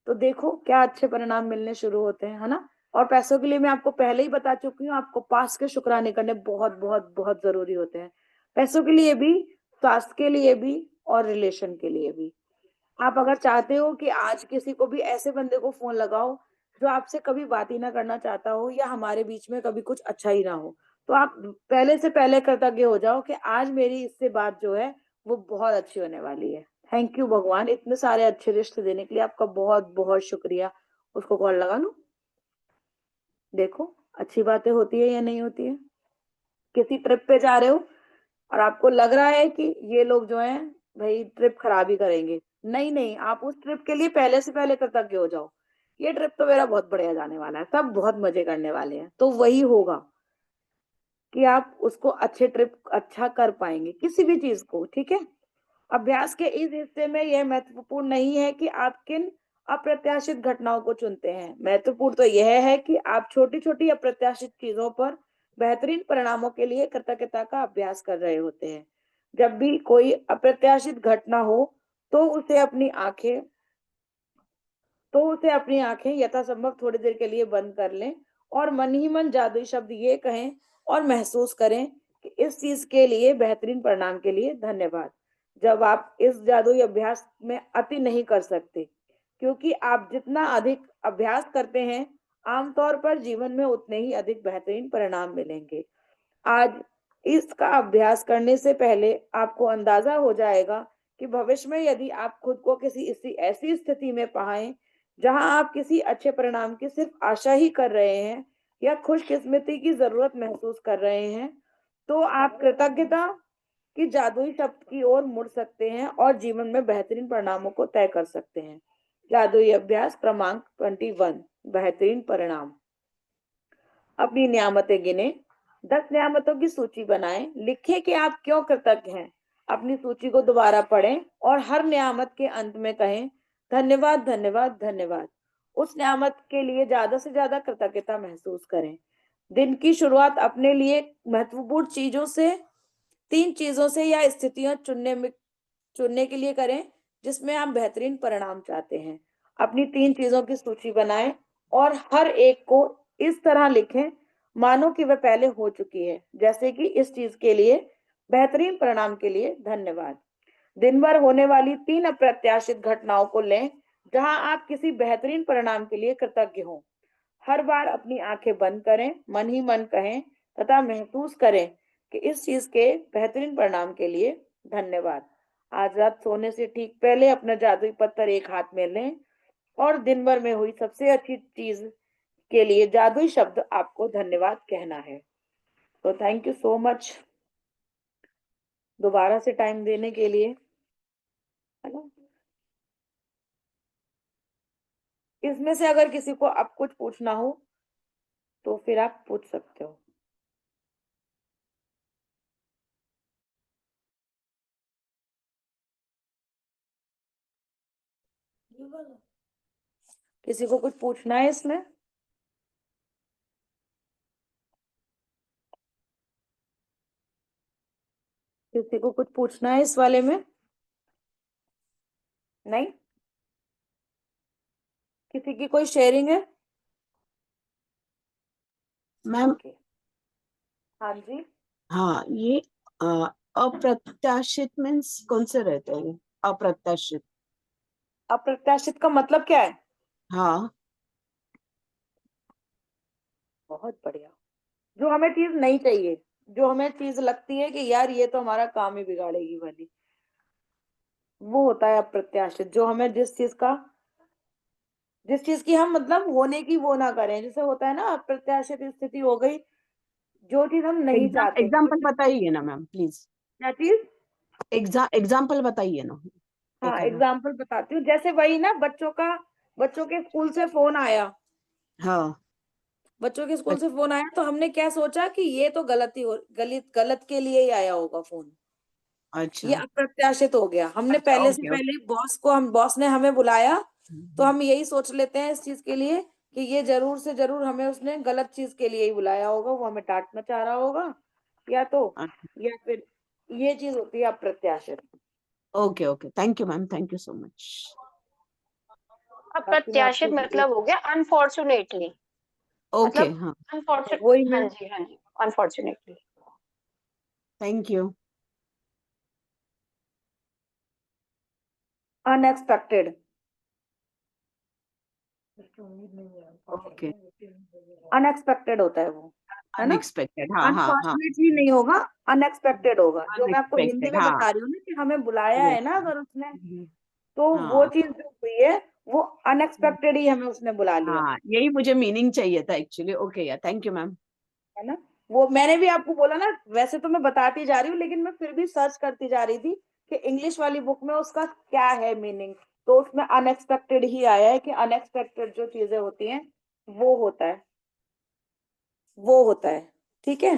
तो देखो क्या अच्छे परिणाम मिलने शुरू होते हैं, है ना। और पैसों के लिए मैं आपको पहले ही बता चुकी हूँ, आपको पास के शुक्राने करने बहुत बहुत बहुत जरूरी होते हैं। पैसों के लिए भी, स्वास्थ्य के लिए भी, और रिलेशन के लिए भी। आप अगर चाहते हो कि आज किसी को भी ऐसे बंदे को फोन लगाओ जो आपसे कभी बात ही ना करना चाहता हो, या हमारे बीच में कभी कुछ अच्छा ही ना हो, तो आप पहले से पहले कृतज्ञ हो जाओ कि आज मेरी इससे बात जो है वो बहुत अच्छी होने वाली है। थैंक यू भगवान, इतने सारे अच्छे रिश्ते देने के लिए आपका बहुत बहुत शुक्रिया। उसको कॉल लगा लो, देखो अच्छी बातें होती है या नहीं होती है। किसी ट्रिप पे जा रहे हो और आपको लग रहा है कि ये लोग जो हैं भाई ट्रिप खराब ही करेंगे, नहीं नहीं, आप उस ट्रिप के लिए पहले से पहले कृतज्ञ हो जाओ। ये ट्रिप तो मेरा बहुत बढ़िया जाने वाला है, सब बहुत मजे करने वाले हैं, तो वही होगा कि आप उसको अच्छे ट्रिप अच्छा कर पाएंगे किसी भी चीज को, ठीक है। अभ्यास के इस हिस्से में यह महत्वपूर्ण नहीं है कि आप किन अप्रत्याशित घटनाओं को चुनते हैं, महत्वपूर्ण तो यह है कि आप छोटी छोटी अप्रत्याशित चीजों पर बेहतरीन परिणामों के लिए कृतज्ञता का अभ्यास कर रहे होते हैं। जब भी कोई अप्रत्याशित घटना हो, तो उसे अपनी आंखें यथासंभव थोड़ी देर के लिए बंद कर लें, और मन ही मन जादुई शब्द ये कहें और महसूस करें कि इस चीज के लिए बेहतरीन परिणाम के लिए धन्यवाद। जब आप इस जादुई अभ्यास में अति नहीं कर सकते, क्योंकि आप जितना अधिक अभ्यास करते हैं, आमतौर पर जीवन में उतने ही अधिक बेहतरीन परिणाम मिलेंगे। आज इसका अभ्यास करने से पहले आपको अंदाजा हो जाएगा कि भविष्य में यदि आप खुद को किसी ऐसी स्थिति में पाएं जहां आप किसी अच्छे परिणाम की सिर्फ आशा ही कर रहे हैं, या खुशकिस्मती की जरूरत महसूस कर रहे हैं, तो आप कृतज्ञता की जादुई शब्द की ओर मुड़ सकते हैं और जीवन में बेहतरीन परिणामों को तय कर सकते हैं। जादुई अभ्यास क्रमांक 21, बेहतरीन परिणाम। अपनी नियामतें गिने, 10 नियामतों की सूची बनाएं, लिखें कि आप क्यों कृतज्ञ हैं। अपनी सूची को दोबारा पढ़ें और हर नियामत के अंत में कहें धन्यवाद धन्यवाद धन्यवाद। उस नियामत के लिए ज्यादा से ज्यादा कृतज्ञता महसूस करें। दिन की शुरुआत अपने लिए महत्वपूर्ण चीजों से, तीन चीजों से या स्थितियां चुनने के लिए करें जिसमें आप बेहतरीन परिणाम चाहते हैं। अपनी तीन चीजों की सूची बनाएं और हर एक को इस तरह लिखें मानो कि वह पहले हो चुकी है, जैसे कि इस चीज के लिए बेहतरीन परिणाम के लिए धन्यवाद। दिन भर होने वाली तीन अप्रत्याशित घटनाओं को लें जहां आप किसी बेहतरीन परिणाम के लिए कृतज्ञ हों। हर बार अपनी आंखें बंद करें, मन ही मन कहें तथा महसूस करें कि इस चीज के बेहतरीन परिणाम के लिए धन्यवाद। आज रात सोने से ठीक पहले अपना जादुई पत्थर एक हाथ में लें और दिन भर में हुई सबसे अच्छी चीज इसके लिए जादुई शब्द आपको धन्यवाद कहना है। तो थैंक यू सो मच दोबारा से टाइम देने के लिए, है ना। इसमें से अगर किसी को अब कुछ पूछना हो तो फिर आप पूछ सकते हो। किसी को कुछ पूछना है इसमें? किसी को कुछ पूछना है इस वाले में? नहीं? किसी की कोई शेयरिंग है? मैम। ओके। हाँ जी। हाँ, ये अप्रत्याशित मीन्स कौन से रहते हैं? अप्रत्याशित। अप्रत्याशित का मतलब क्या है? हाँ। बहुत बढ़िया। जो हमें चीज नहीं चाहिए, जो हमें चीज लगती है कि यार ये तो हमारा काम ही बिगाड़ेगी वाली, वो होता है अप्रत्याशित। जो हमें जिस चीज की हम मतलब होने की वो ना करें, जैसे होता है ना अप्रत्याशित स्थिति हो गई, जो चीज हम नहीं चाहते, जो एग्जाम्पल चीज। बताइए ना मैम प्लीज। क्या चीज? एग्जाम्पल बताइए ना। हाँ, एक है ना। एग्जाम्पल बताती हूँ। जैसे वही ना, बच्चों के स्कूल से फोन आया। हाँ। बच्चों के स्कूल से अच्छा। फोन आया तो हमने क्या सोचा कि ये तो गलत के लिए ही आया होगा फोन। ये अच्छा। अप्रत्याशित हो गया। हमने अच्छा, पहले से ओके पहले ओके। ही बॉस ने हमें बुलाया, तो हम यही सोच लेते हैं इस चीज के लिए कि ये जरूर से जरूर हमें उसने गलत चीज के लिए ही बुलाया होगा, वो हमें डांटना चाह रहा होगा, या तो, या फिर ये चीज होती है अप्रत्याशित। Okay okay, thank you ma'am, thank you so much. बाकी मैं आपको अप्रत्याशित मतलब हो गया अनफॉर्चुनेटली, ओके, मतलब हाँ। अनफॉर्चुनेट। वही हाँ मैं, जी, हाँ जी, unfortunately. Thank you. Unexpected. Okay. Unexpected होता है वो, है ना। अनएक्सपेक्टेड, हाँ हाँ हाँ। अनफॉर्चुनेटली नहीं होगा, अनएक्सपेक्टेड होगा। जो मैं आपको हिंदी अनएक्सपेक्टेड, में हाँ। बता रही हूँ ना कि हमें बुलाया यस। है ना अगर उसने, तो वो हाँ चीज जो हुई है वो अनएक्सपेक्टेड ही हमें उसने बुला लिया, हाँ, यही मुझे मीनिंग चाहिए था एक्चुअली। ओके या, थैंक यू मैम। है ना। वो मैंने भी आपको बोला ना, वैसे तो मैं बताती जा रही हूँ लेकिन मैं फिर भी सर्च करती जा रही थी कि इंग्लिश वाली बुक में उसका क्या है मीनिंग। तो उसमें अनएक्सपेक्टेड ही आया है कि अनएक्सपेक्टेड जो चीजें होती हैं वो होता है, वो होता है। ठीक है।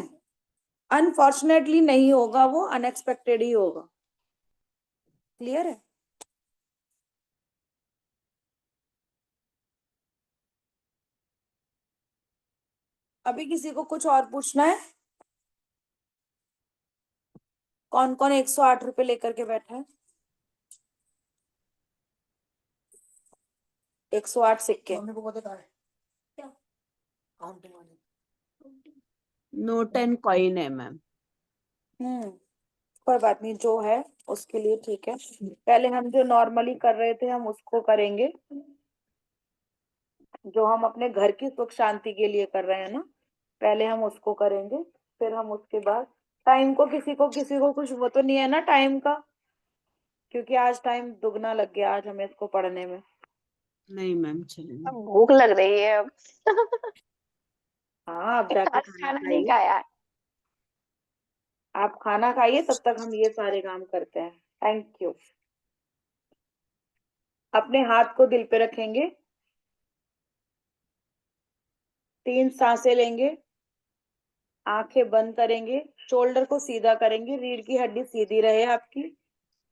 अनफॉर्चुनेटली नहीं होगा, वो अनएक्सपेक्टेड ही होगा। क्लियर है? अभी किसी को कुछ और पूछना है? कौन कौन 108 रुपए लेकर के बैठा है? 108 सिक्के। नोट एंड कॉइन है मैम। कोई बात नहीं, जो है उसके लिए ठीक है। पहले हम जो नॉर्मली कर रहे थे हम उसको करेंगे, जो हम अपने घर की सुख शांति के लिए कर रहे हैं ना, पहले हम उसको करेंगे। फिर हम उसके बाद टाइम को, किसी को कुछ वो तो नहीं है ना टाइम का, क्योंकि आज टाइम दुगना लग गया आज हमें इसको पढ़ने में। नहीं मैम, चलेगा। अब भूख लग रही है अब। हाँ, आप एक जाके खास खाना खाना नहीं खाइए। खाया। आप खाना खाइए, तब तक हम ये सारे काम करते हैं। Thank you. अपने हाथ को दिल पे रखेंगे, 3 सांसें लेंगे, आंखें बंद करेंगे, शोल्डर को सीधा करेंगे, रीढ़ की हड्डी सीधी रहे आपकी,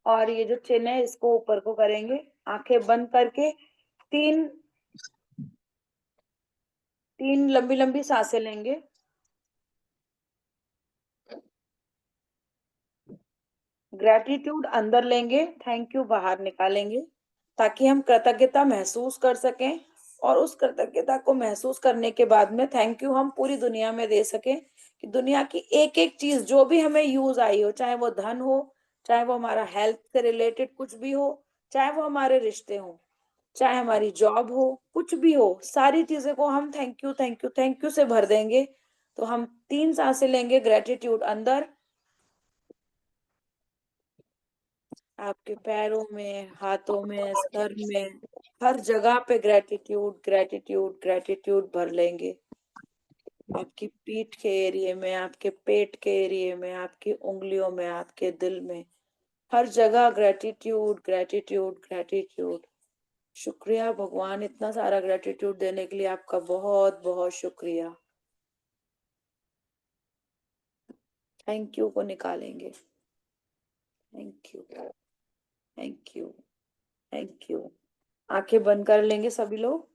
और ये जो चिन्ह है इसको ऊपर को करेंगे, आंखें बंद करके। तीन तीन लंबी लंबी सांसें लेंगे। ग्रेटिट्यूड अंदर लेंगे, थैंक यू बाहर निकालेंगे, ताकि हम कृतज्ञता महसूस कर सकें, और उस कृतज्ञता को महसूस करने के बाद में थैंक यू हम पूरी दुनिया में दे सकें, कि दुनिया की एक एक चीज जो भी हमें यूज आई हो, चाहे वो धन हो, चाहे वो हमारा हेल्थ से रिलेटेड कुछ भी हो, चाहे वो हमारे रिश्ते हो, चाहे हमारी जॉब हो, कुछ भी हो, सारी चीजें को हम thank you thank you thank you से भर देंगे। तो हम 3 सांसें लेंगे, ग्रेटिट्यूड अंदर, आपके पैरों में, हाथों में, सर में, हर जगह पे ग्रेटिट्यूड ग्रेटिट्यूड ग्रेटिट्यूड भर लेंगे। आपकी पीठ के एरिया में, आपके पेट के एरिया में, आपकी उंगलियों में, आपके दिल में, हर जगह ग्रेटिट्यूड ग्रेटिट्यूड ग्रेटिट्यूड। शुक्रिया भगवान, इतना सारा ग्रेटिट्यूड देने के लिए आपका बहुत बहुत शुक्रिया। थैंक यू को निकालेंगे। Thank you, thank you, thank you. आंखें बंद कर लेंगे सभी लोग।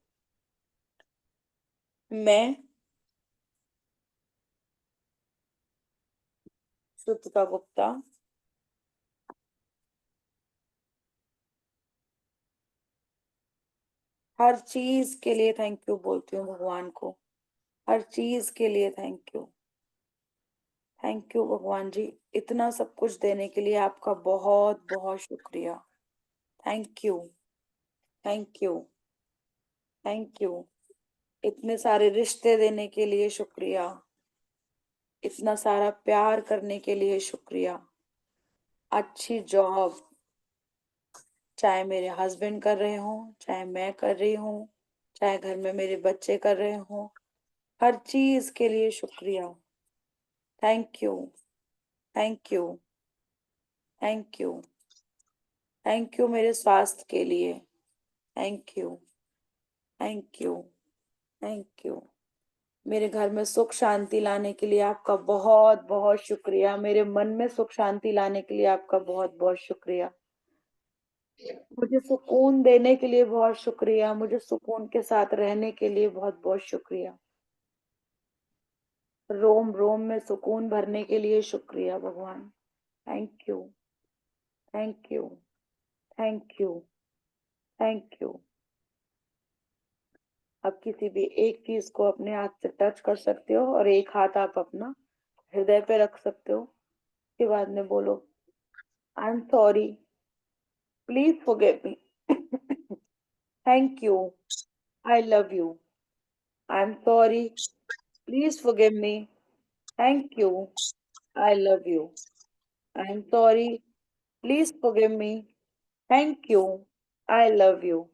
मैं श्रुतिका गुप्ता हर चीज के लिए थैंक यू बोलती हूँ भगवान को। हर चीज के लिए थैंक यू। थैंक यू भगवान जी, इतना सब कुछ देने के लिए आपका बहुत बहुत शुक्रिया। Thank you, thank you, thank you. इतने सारे रिश्ते देने के लिए शुक्रिया। इतना सारा प्यार करने के लिए शुक्रिया। अच्छी जॉब, चाहे मेरे हस्बैंड कर रहे हो, चाहे मैं कर रही हूँ, चाहे घर में मेरे बच्चे कर रहे हो, हर चीज के लिए शुक्रिया। Thank you, thank you, thank you, thank you मेरे स्वास्थ्य के लिए। Thank you, thank you, thank you. मेरे घर में सुख शांति लाने के लिए आपका बहुत बहुत शुक्रिया। मेरे मन में सुख शांति लाने के लिए आपका बहुत बहुत शुक्रिया। मुझे सुकून देने के लिए बहुत शुक्रिया। मुझे सुकून के साथ रहने के लिए बहुत बहुत शुक्रिया। रोम रोम में सुकून भरने के लिए शुक्रिया भगवान। Thank you, thank you, thank you, thank you. आप किसी भी एक चीज को अपने हाथ से टच कर सकते हो और एक हाथ आप अपना हृदय पे रख सकते हो। उसके बाद में बोलो, आई am sorry, please forgive me, thank you, I love you. I am sorry, please forgive me, thank you, I love you. I am sorry, please forgive me, thank you, I love you.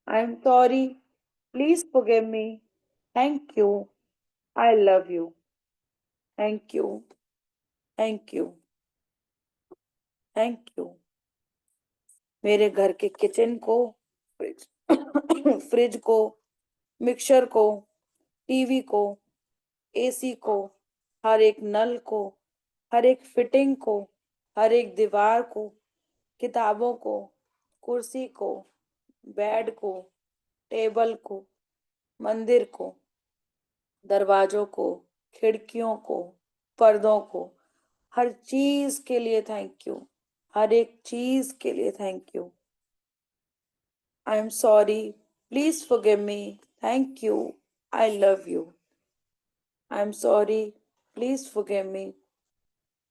I am sorry, please forgive me, thank you, I love you. Thank you, thank you, thank you. मेरे घर के kitchen को, fridge fridge को, mixer को, TV को, AC को, हर एक नल को, हर एक फिटिंग को, हर एक दीवार को, किताबों को, कुर्सी को, बेड को, टेबल को, मंदिर को, दरवाजों को, खिड़कियों को, पर्दों को, हर चीज के लिए थैंक यू। हर एक चीज के लिए thank you. I am sorry, please forgive me, thank you, I love you. I am sorry, please forgive me,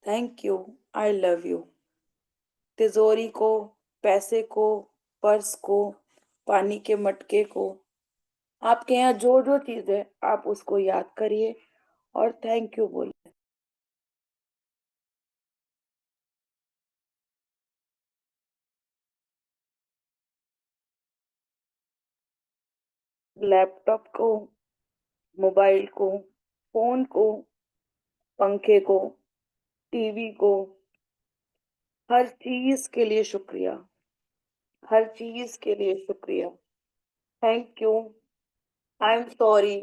thank you, I love you. तिजोरी को, पैसे को, पर्स को, पानी के मटके को, आपके यहाँ जो जो चीज है आप उसको याद करिए और थैंक यू बोलिए। लैपटॉप को, मोबाइल को, फोन को, पंखे को, टीवी को, हर चीज के लिए शुक्रिया। हर चीज के लिए शुक्रिया। Thank you, I am sorry,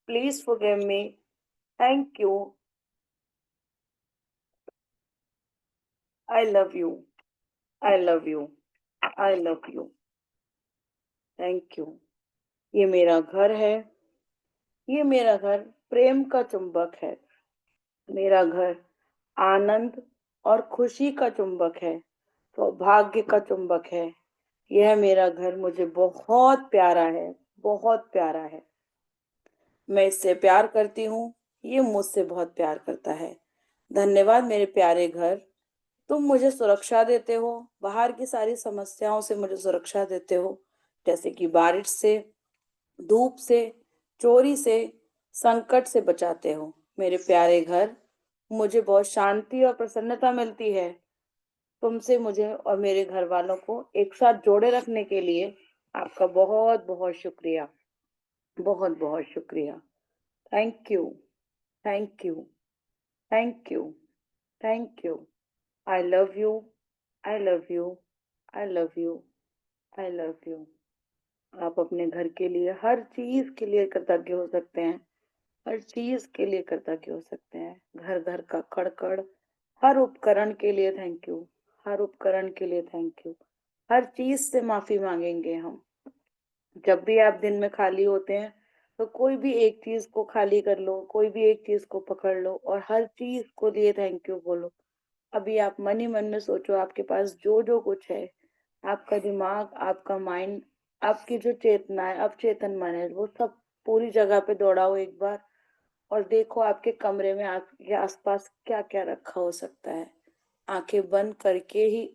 please forgive me, thank you, I love you, I love you, I love you. Thank you. ये मेरा घर है। ये मेरा घर प्रेम का चुंबक है। मेरा घर आनंद और खुशी का चुंबक है, सौभाग्य का चुंबक है। यह मेरा घर मुझे बहुत प्यारा है, बहुत प्यारा है। मैं इससे प्यार करती हूँ, ये मुझसे बहुत प्यार करता है। धन्यवाद मेरे प्यारे घर। तुम मुझे सुरक्षा देते हो, बाहर की सारी समस्याओं से मुझे सुरक्षा देते हो, जैसे कि बारिश से, धूप से, चोरी से, संकट से बचाते हो। मेरे प्यारे घर, मुझे बहुत शांति और प्रसन्नता मिलती है तुमसे। मुझे और मेरे घर वालों को एक साथ जोड़े रखने के लिए आपका बहुत बहुत शुक्रिया, बहुत बहुत शुक्रिया। Thank you, thank you, thank you, thank you. I love you, I love you, I love you, I love you. आप अपने घर के लिए हर चीज के लिए कृतज्ञ हो सकते हैं, हर चीज के लिए कृतज्ञ हो सकते हैं। घर घर का कड़ हर उपकरण के लिए थैंक यू, हर उपकरण के लिए थैंक यू। हर चीज से माफी मांगेंगे हम। जब भी आप दिन में खाली होते हैं तो कोई भी एक चीज को खाली कर लो, कोई भी एक चीज को पकड़ लो और हर चीज को लिए थैंक यू बोलो। अभी आप मन ही मन में सोचो, आपके पास जो जो कुछ है, आपका दिमाग, आपका माइंड, आपकी जो चेतना है, अवचेतन मन है, वो सब पूरी जगह पे दौड़ाओ एक बार और देखो आपके कमरे में आपके आसपास क्या क्या रखा हो सकता है। आंखें बंद करके ही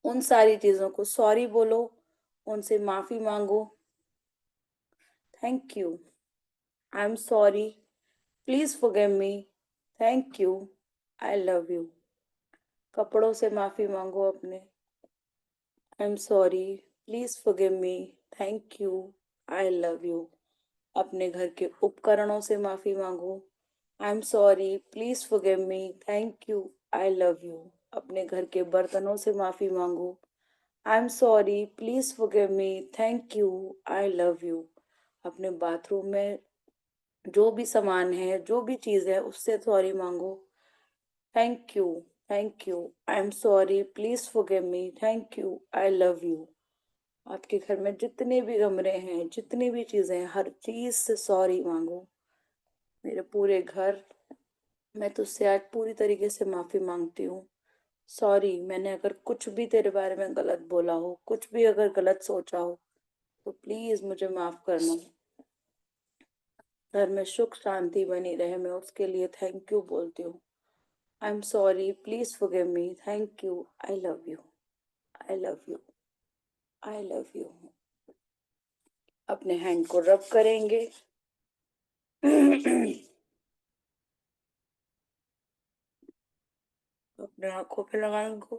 उन सारी चीजों को सॉरी बोलो, उनसे माफी मांगो। Thank you, I am sorry, please forgive me, thank you, I love you. कपड़ों से माफी मांगो अपने। आई am sorry, please forgive me, thank you, I love you. अपने घर के उपकरणों से माफी मांगो। आई am sorry, please forgive me, thank you, I love you. अपने घर के बर्तनों से माफी मांगो। आई am sorry, please forgive me, thank you, I love you. अपने बाथरूम में जो भी सामान है, जो भी चीज है, उससे सॉरी मांगो। Thank you, thank you, I am sorry, please forgive me, thank you, I love you. आपके घर में जितने भी कमरे हैं, जितनी भी चीजें हैं, हर चीज से सॉरी मांगो। मेरे पूरे घर, मैं तुझसे आज पूरी तरीके से माफी मांगती हूँ। सॉरी, मैंने अगर कुछ भी तेरे बारे में गलत बोला हो, कुछ भी अगर गलत सोचा हो, तो प्लीज मुझे माफ करना। घर में सुख शांति बनी रहे, मैं उसके लिए थैंक यू बोलती हूँ। आई am sorry, please forgive me, thank you, I love you, I love you, I love you. अपने हैंड को रब करेंगे। अपने आंखों पे लगाएंगे।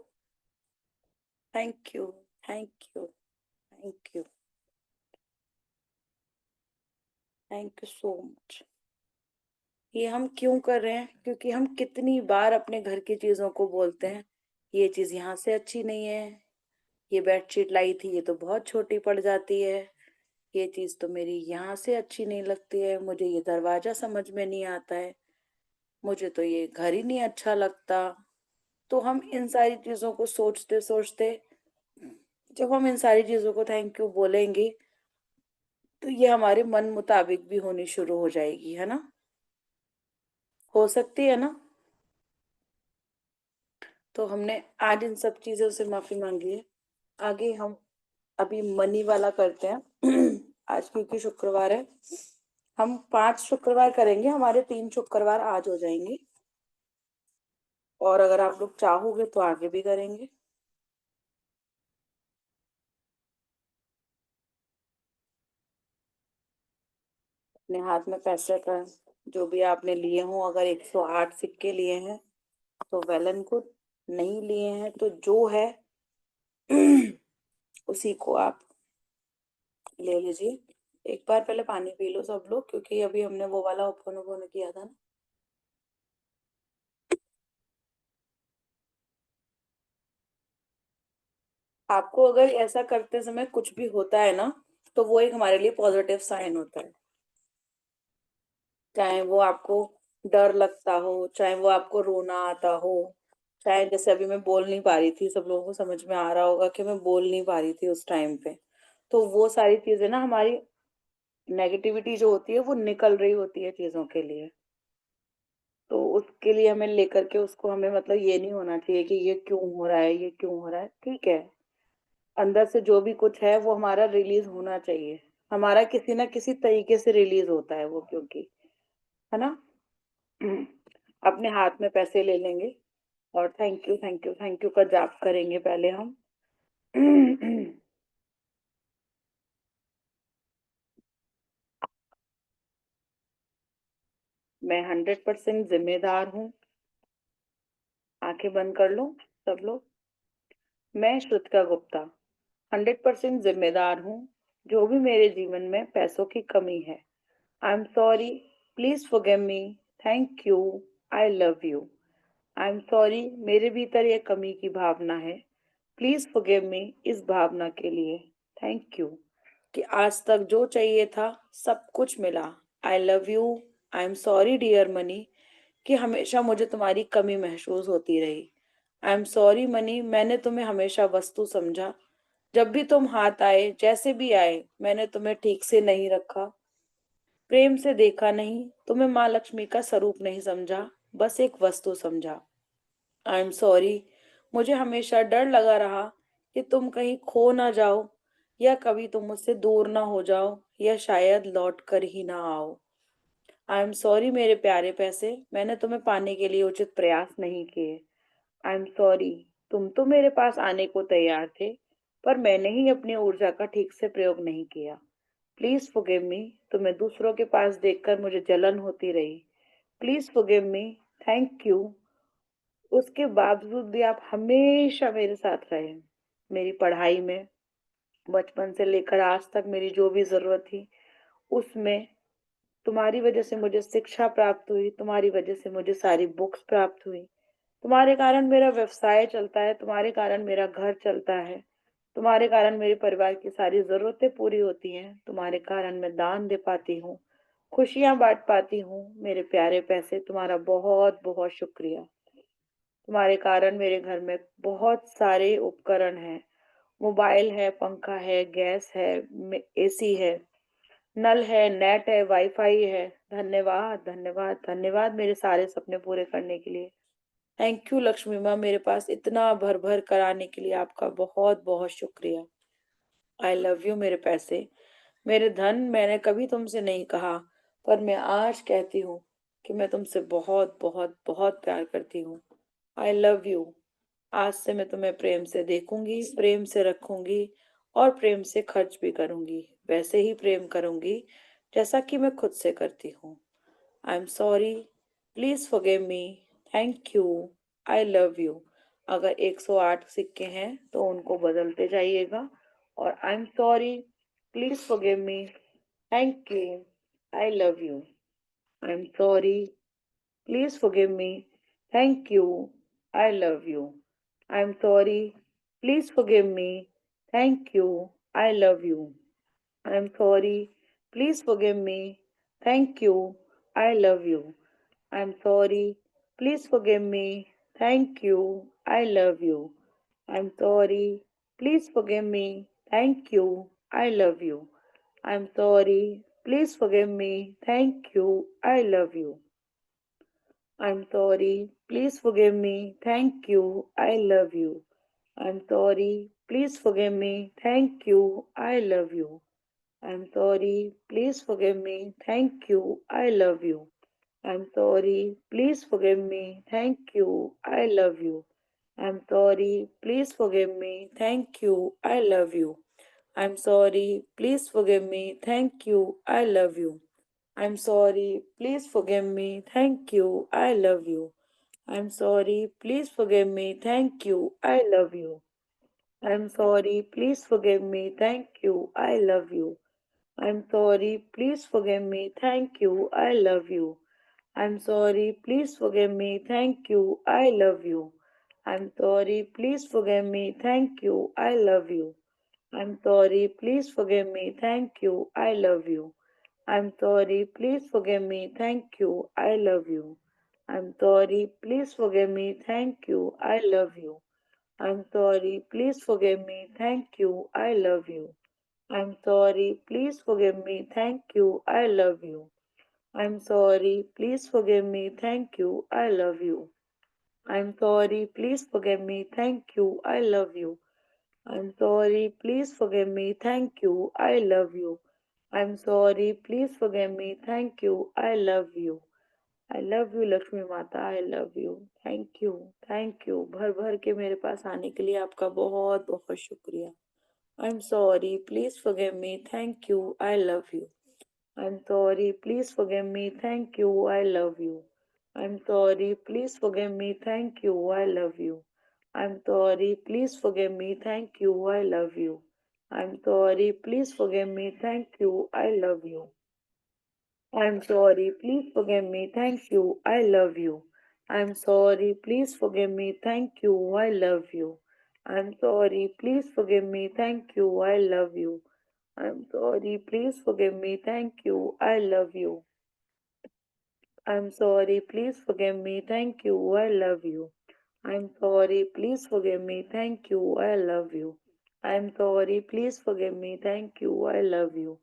Thank you, thank you, thank you, thank you so much. ये हम क्यों कर रहे हैं? क्योंकि हम कितनी बार अपने घर की चीजों को बोलते हैं, ये चीज यहाँ से अच्छी नहीं है, ये बेडशीट लाई थी, ये तो बहुत छोटी पड़ जाती है, ये चीज तो मेरी यहाँ से अच्छी नहीं लगती है, मुझे ये दरवाजा समझ में नहीं आता है, मुझे तो ये घर ही नहीं अच्छा लगता। तो हम इन सारी चीजों को सोचते सोचते, जब हम इन सारी चीजों को थैंक यू बोलेंगे, तो ये हमारे मन मुताबिक भी होनी शुरू हो जाएगी, है ना? हो सकती है ना? तो हमने आज इन सब चीजों से माफी मांगी है। आगे हम अभी मनी वाला करते हैं। आज क्योंकि शुक्रवार है, हम 5 शुक्रवार करेंगे, हमारे 3 शुक्रवार आज हो जाएंगे। और अगर आप लोग चाहोगे तो आगे भी करेंगे। अपने हाथ में पैसे का जो भी आपने लिए हो, अगर 108 सिक्के लिए हैं तो वेल एंड गुड, नहीं लिए हैं तो जो है उसी को आप ले लीजिए। एक बार पहले पानी पी लो सब लोग, क्योंकि अभी हमने वो वाला ओपन किया था ना। आपको अगर ऐसा करते समय कुछ भी होता है ना, तो वो एक हमारे लिए पॉजिटिव साइन होता है। चाहे वो आपको डर लगता हो, चाहे वो आपको रोना आता हो, चाहे जैसे अभी मैं बोल नहीं पा रही थी, सब लोगों को समझ में आ रहा होगा कि मैं बोल नहीं पा रही थी उस टाइम पे, तो वो सारी चीजें ना, हमारी नेगेटिविटी जो होती है वो निकल रही होती है चीजों के लिए। तो उसके लिए हमें लेकर के उसको, हमें मतलब ये नहीं होना चाहिए कि ये क्यों हो रहा है, ये क्यों हो रहा है। ठीक है, अंदर से जो भी कुछ है वो हमारा रिलीज होना चाहिए। हमारा किसी ना किसी तरीके से रिलीज होता है वो, क्योंकि, है ना? अपने हाथ में पैसे ले लेंगे और thank you, thank you, thank you का जाप करेंगे पहले हम। मैं 100% जिम्मेदार हूँ। आंखें बंद कर लो सब लोग। मैं श्रुतिका गुप्ता 100% जिम्मेदार हूँ जो भी मेरे जीवन में पैसों की कमी है। आई am sorry, please forgive me, thank you, I love you. I am sorry, मेरे भीतर यह कमी की भावना है। प्लीज फॉरगिव मी इस भावना के लिए। थैंक यू कि आज तक जो चाहिए था सब कुछ मिला। I love you. I am sorry dear मनी कि हमेशा मुझे तुम्हारी कमी महसूस होती रही। आई एम सॉरी मनी, मैंने तुम्हें हमेशा वस्तु समझा। जब भी तुम हाथ आए, जैसे भी आए, मैंने तुम्हें ठीक से नहीं रखा, प्रेम से देखा नहीं, तुम्हें माँ लक्ष्मी का स्वरूप नहीं समझा, बस एक वस्तु समझा। आई एम सॉरी, मुझे हमेशा डर लगा रहा कि तुम कहीं खो ना जाओ, या कभी तुम मुझसे दूर ना हो जाओ, या शायद लौट कर ही ना आओ। आई एम सॉरी मेरे प्यारे पैसे, मैंने तुम्हें पाने के लिए उचित प्रयास नहीं किए। आई एम सॉरी, तुम तो मेरे पास आने को तैयार थे, पर मैंने ही अपनी ऊर्जा का ठीक से प्रयोग नहीं किया। प्लीज फॉरगिव मी, तुम्हें दूसरों के पास देखकर मुझे जलन होती रही। Please forgive me, thank you, उसके बावजूद भी आप हमेशा मेरे साथ रहे। मेरी पढ़ाई में बचपन से लेकर आज तक मेरी जो भी जरूरत थी उसमें तुम्हारी वजह से मुझे शिक्षा प्राप्त हुई, तुम्हारी वजह से मुझे सारी बुक्स प्राप्त हुई, तुम्हारे कारण मेरा व्यवसाय चलता है, तुम्हारे कारण मेरा घर चलता है, तुम्हारे कारण मेरे परिवार की सारी जरूरतें पूरी होती हैं, तुम्हारे कारण मैं दान दे पाती हूँ, खुशियां बांट पाती हूँ। मेरे प्यारे पैसे, तुम्हारा बहुत बहुत शुक्रिया। तुम्हारे कारण मेरे घर में बहुत सारे उपकरण हैं, मोबाइल है, पंखा है, गैस है, एसी है, नल है, नेट है, वाईफाई है। धन्यवाद धन्यवाद धन्यवाद मेरे सारे सपने पूरे करने के लिए। थैंक यू लक्ष्मी माँ, मेरे पास इतना भर भर कर आने के लिए आपका बहुत बहुत शुक्रिया। आई लव यू मेरे पैसे, मेरे धन, मैंने कभी तुमसे नहीं कहा, पर मैं आज कहती हूँ कि मैं तुमसे बहुत बहुत बहुत प्यार करती हूँ। आई लव यू। आज से मैं तुम्हें प्रेम से देखूंगी, प्रेम से रखूंगी और प्रेम से खर्च भी करूंगी। वैसे ही प्रेम करूंगी जैसा कि मैं खुद से करती हूँ। आई am sorry, please forgive me, thank you, I love you. अगर 108 सिक्के हैं तो उनको बदलते जाइएगा। और आई am sorry, please forgive me, thank you, I love you. I am sorry, please forgive me, thank you, I love you. I am sorry, please forgive me, thank you, I love you. I am sorry, please forgive me, thank you, I love you. I'm sorry. Please forgive me. Thank you. I love you. I'm sorry. Please forgive me. Thank you. I love you. I'm sorry. Please forgive me. Thank you. I love you. I'm sorry. Please forgive me. Thank you. I love you. I'm sorry. Please forgive me. Thank you. I love you. I'm sorry. Please forgive me. Thank you. I love you. I'm sorry. Please forgive me. Thank you. I love you. I'm sorry. Please forgive me. Thank you. I love you. I'm sorry. Please forgive me. Thank you. I love you. I'm sorry. Please forgive me. Thank you. I love you. I'm sorry. Please forgive me. Thank you. I love you. I'm sorry. Please forgive me. Thank you. I love you. I'm sorry. Please forgive me. Thank you. I love you. I'm sorry, please forgive me. Thank you. I love you. I'm sorry, please forgive me. Thank you. I love you. I'm sorry, please forgive me. Thank you. I love you. I'm sorry, please forgive me. Thank you. I love you. I'm sorry, please forgive me. Thank you. I love you. I'm sorry, please forgive me. Thank you. I love you. I'm sorry, please forgive me. Thank you. I love you. I'm sorry, please forgive me. Thank you. I love you. I'm sorry, please forgive me. Thank you. I love you. I'm sorry, please forgive me. Thank you. I love you. I'm sorry, please forgive me. Thank you. I love you. I love you, Lakshmi माता. I love you. Thank you. Thank you. भर भर के मेरे पास आने के लिए आपका बहुत बहुत शुक्रिया. I'm sorry, please forgive me. Thank you. I love you. I'm sorry, please forgive me. Thank you. I love you. I'm sorry, please forgive me. Thank you. I love you. I'm sorry, please forgive me. Thank you. I love you. I'm sorry, please forgive me, thank you, I love you. I'm sorry, please forgive me, thank you, I love you. I'm sorry, please forgive me, thank you, I love you. I'm sorry, please forgive me, thank you, I love you. I'm sorry, please forgive me, thank you, I love you. I'm sorry, please forgive me, thank you, I love you. I'm sorry, please forgive me, thank you, I love you. I'm sorry, please forgive me, thank you, I love you.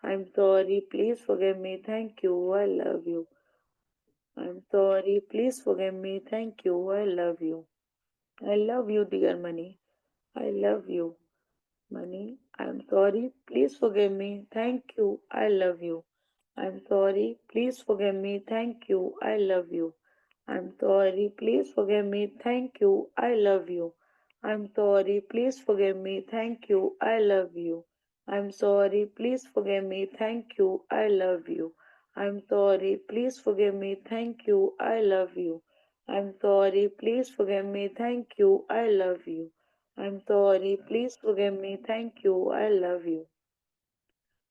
I'm sorry, please forgive me, thank you, I love you. I'm sorry, please forgive me, thank you, I love you. I love you, dear money. I love you, money. I'm sorry, please forgive me, thank you, I love you. I'm sorry, please forgive me, thank you, I love you. I'm sorry, please forgive me, thank you, I love you. I'm sorry, please forgive me, thank you, I love you. I'm sorry, please forgive me, thank you, I love you. I'm sorry, please forgive me, thank you, I love you. I'm sorry, please forgive me, thank you, I love you. I'm sorry, please forgive me, thank you, I love you.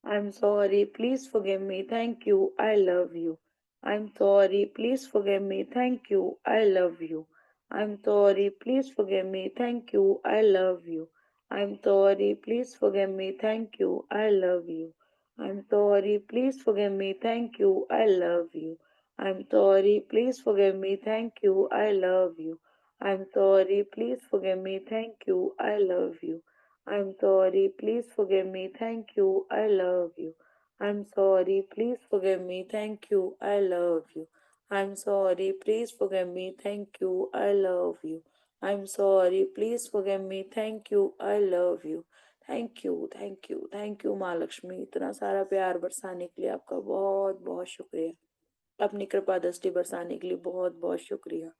I'm sorry, please forgive me, thank you, I love you. I'm sorry, please forgive me, thank you, I love you. I'm sorry, please forgive me, thank you, I love you. I'm sorry, please forgive me, thank you, I love you. I'm sorry, please forgive me, thank you, I love you. I'm sorry, please forgive me, thank you, I love you. I'm sorry, please forgive me, thank you, I love you. I'm sorry, please forgive me, thank you, I love you. I'm sorry, please forgive me, thank you, I love you. I'm sorry, please forgive me, thank you, I love you. I'm sorry, please forgive me, thank you, I love you. Thank you, thank you, thank you माँ लक्ष्मी, इतना सारा प्यार बरसाने के लिए आपका बहुत बहुत शुक्रिया। अपनी कृपा दृष्टि बरसाने के लिए बहुत बहुत शुक्रिया।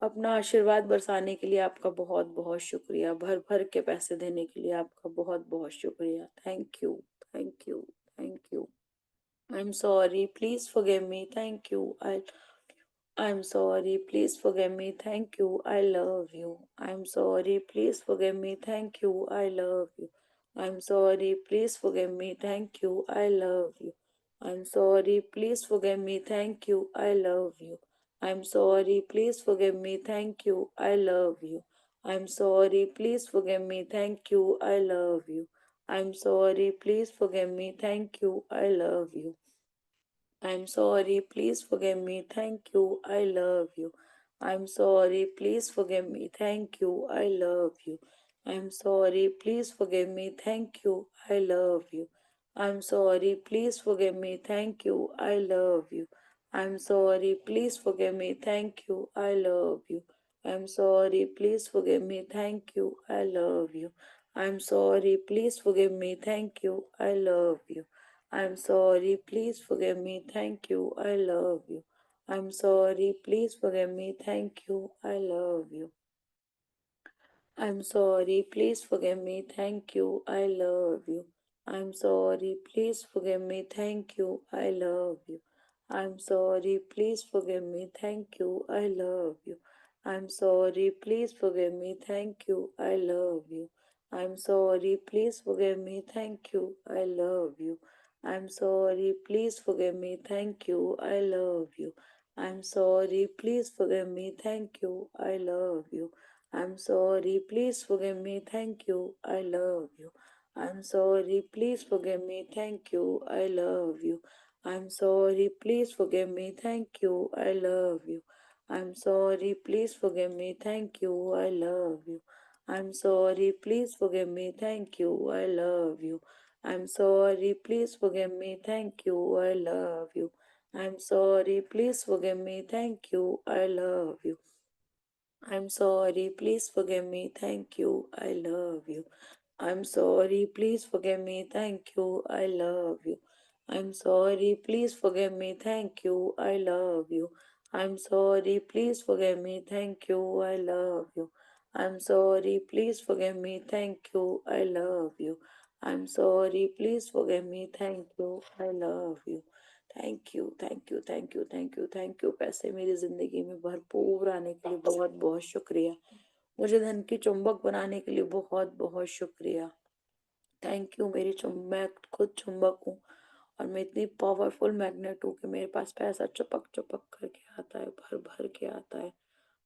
अपना आशीर्वाद बरसाने के लिए आपका बहुत बहुत शुक्रिया। भर भर के पैसे देने के लिए आपका बहुत बहुत शुक्रिया। Thank you, thank you, thank you. I am sorry, please forgive me, thank you, I'm sorry, please forgive me, thank you, I love you. I'm sorry, please forgive me, thank you, I love you. I'm sorry, please forgive me, thank you, I love you. I'm sorry, please forgive me, thank you, I love you. I'm sorry, please forgive me, thank you, I love you. I'm sorry, please forgive me, thank you, I love you. I'm sorry, please forgive me, thank you, I love you. I'm sorry, please forgive me, thank you, I love you. I'm sorry, please forgive me, thank you, I love you. I'm sorry, please forgive me, thank you, I love you. I'm sorry, please forgive me, thank you, I love you. I'm sorry, please forgive me, thank you, I love you. I'm sorry, please forgive me, thank you, I love you. I'm sorry, please forgive me, thank you, I love you. I'm sorry, please forgive me, thank you, I love you. I'm sorry, please forgive me, thank you, I love you. I'm sorry, please forgive me, thank you, I love you. I'm sorry, please forgive me, thank you, I love you. I'm sorry, please forgive me, thank you, I love you. I'm sorry, please forgive me, thank you, I love you. I'm sorry, please forgive me, thank you, I love you. I'm sorry, please forgive me, thank you, I love you. I'm sorry, please forgive me, thank you, I love you. I'm sorry, please forgive me, thank you, I love you. I'm sorry, please forgive me, thank you, I love you. I'm sorry, please forgive me, thank you, I love you. I'm sorry, please forgive me, thank you, I love you. I'm sorry, please forgive me, thank you, I love you. I'm sorry, please forgive me, thank you, I love you. I'm sorry, please forgive me, thank you, I love you. I'm sorry, please forgive me, thank you, I love you. I'm sorry, please forgive me, thank you, I love you. I'm sorry, please forgive me, thank you, I love you. I'm sorry, please forgive me, thank you, I love you. I'm sorry, please forgive me, thank you, I love you. I'm sorry, please forgive me, thank you, I love you. Thank you, thank you, thank you, thank you, thank you. पैसे मेरी जिंदगी में भरपूर आने के लिए बहुत बहुत शुक्रिया। मुझे धन की चुंबक बनाने के लिए बहुत बहुत शुक्रिया। थैंक यू मैं खुद चुंबक हूँ और मैं इतनी पावरफुल मैग्नेट हूँ कि मेरे पास पैसा चुपक चुपक करके आता है, भर भर के आता है,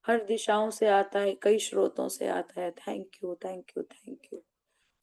हर दिशाओं से आता है, कई स्रोतों से आता है। Thank you, thank you, thank you.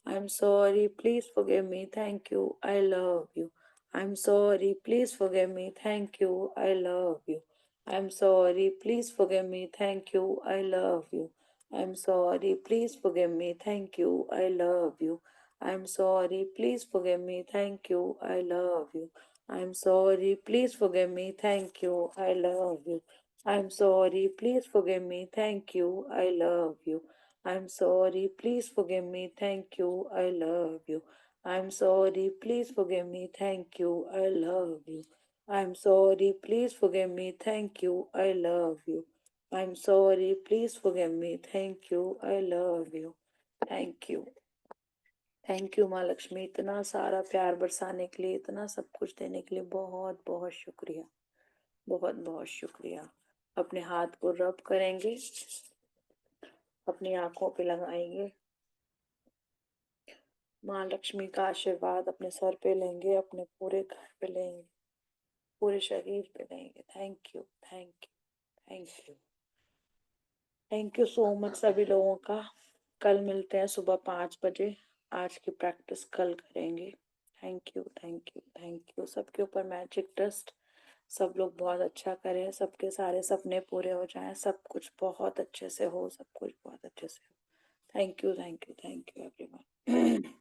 I'm sorry, please forgive me. Thank you. I love you. I'm sorry, please forgive me. Thank you. I love you. I'm sorry, please forgive me. Thank you. I love you. I'm sorry, please forgive me. Thank you. I love you. I'm sorry, please forgive me. Thank you. I love you. I'm sorry, please forgive me. Thank you. I love you. I'm sorry, please forgive me. Thank you. I love you. I'm sorry, please forgive me. Thank you. I love you. I'm sorry, please forgive me. Thank you. I love you. I'm sorry, please forgive me. Thank you. I love you. I'm sorry, please forgive me. Thank you. I love you. Thank you. Thank you माँ लक्ष्मी, इतना सारा प्यार बरसाने के लिए, इतना सब कुछ देने के लिए बहुत बहुत शुक्रिया, बहुत बहुत शुक्रिया। अपने हाथ को रब करेंगे, अपनी आंखों पे लगाएंगे, माँ लक्ष्मी का आशीर्वाद अपने सर पे लेंगे, अपने पूरे घर पे लेंगे, पूरे शरीर पे लेंगे। Thank you, thank you, thank you, thank you so much सभी लोगों का। कल मिलते हैं सुबह 5 बजे। आज की प्रैक्टिस कल करेंगे। Thank you, thank you, thank you. सबके ऊपर मैजिक ट्रस्ट, सब लोग बहुत अच्छा करें, सबके सारे सपने पूरे हो जाएं, सब कुछ बहुत अच्छे से हो, सब कुछ बहुत अच्छे से हो। Thank you, thank you, thank you everyone.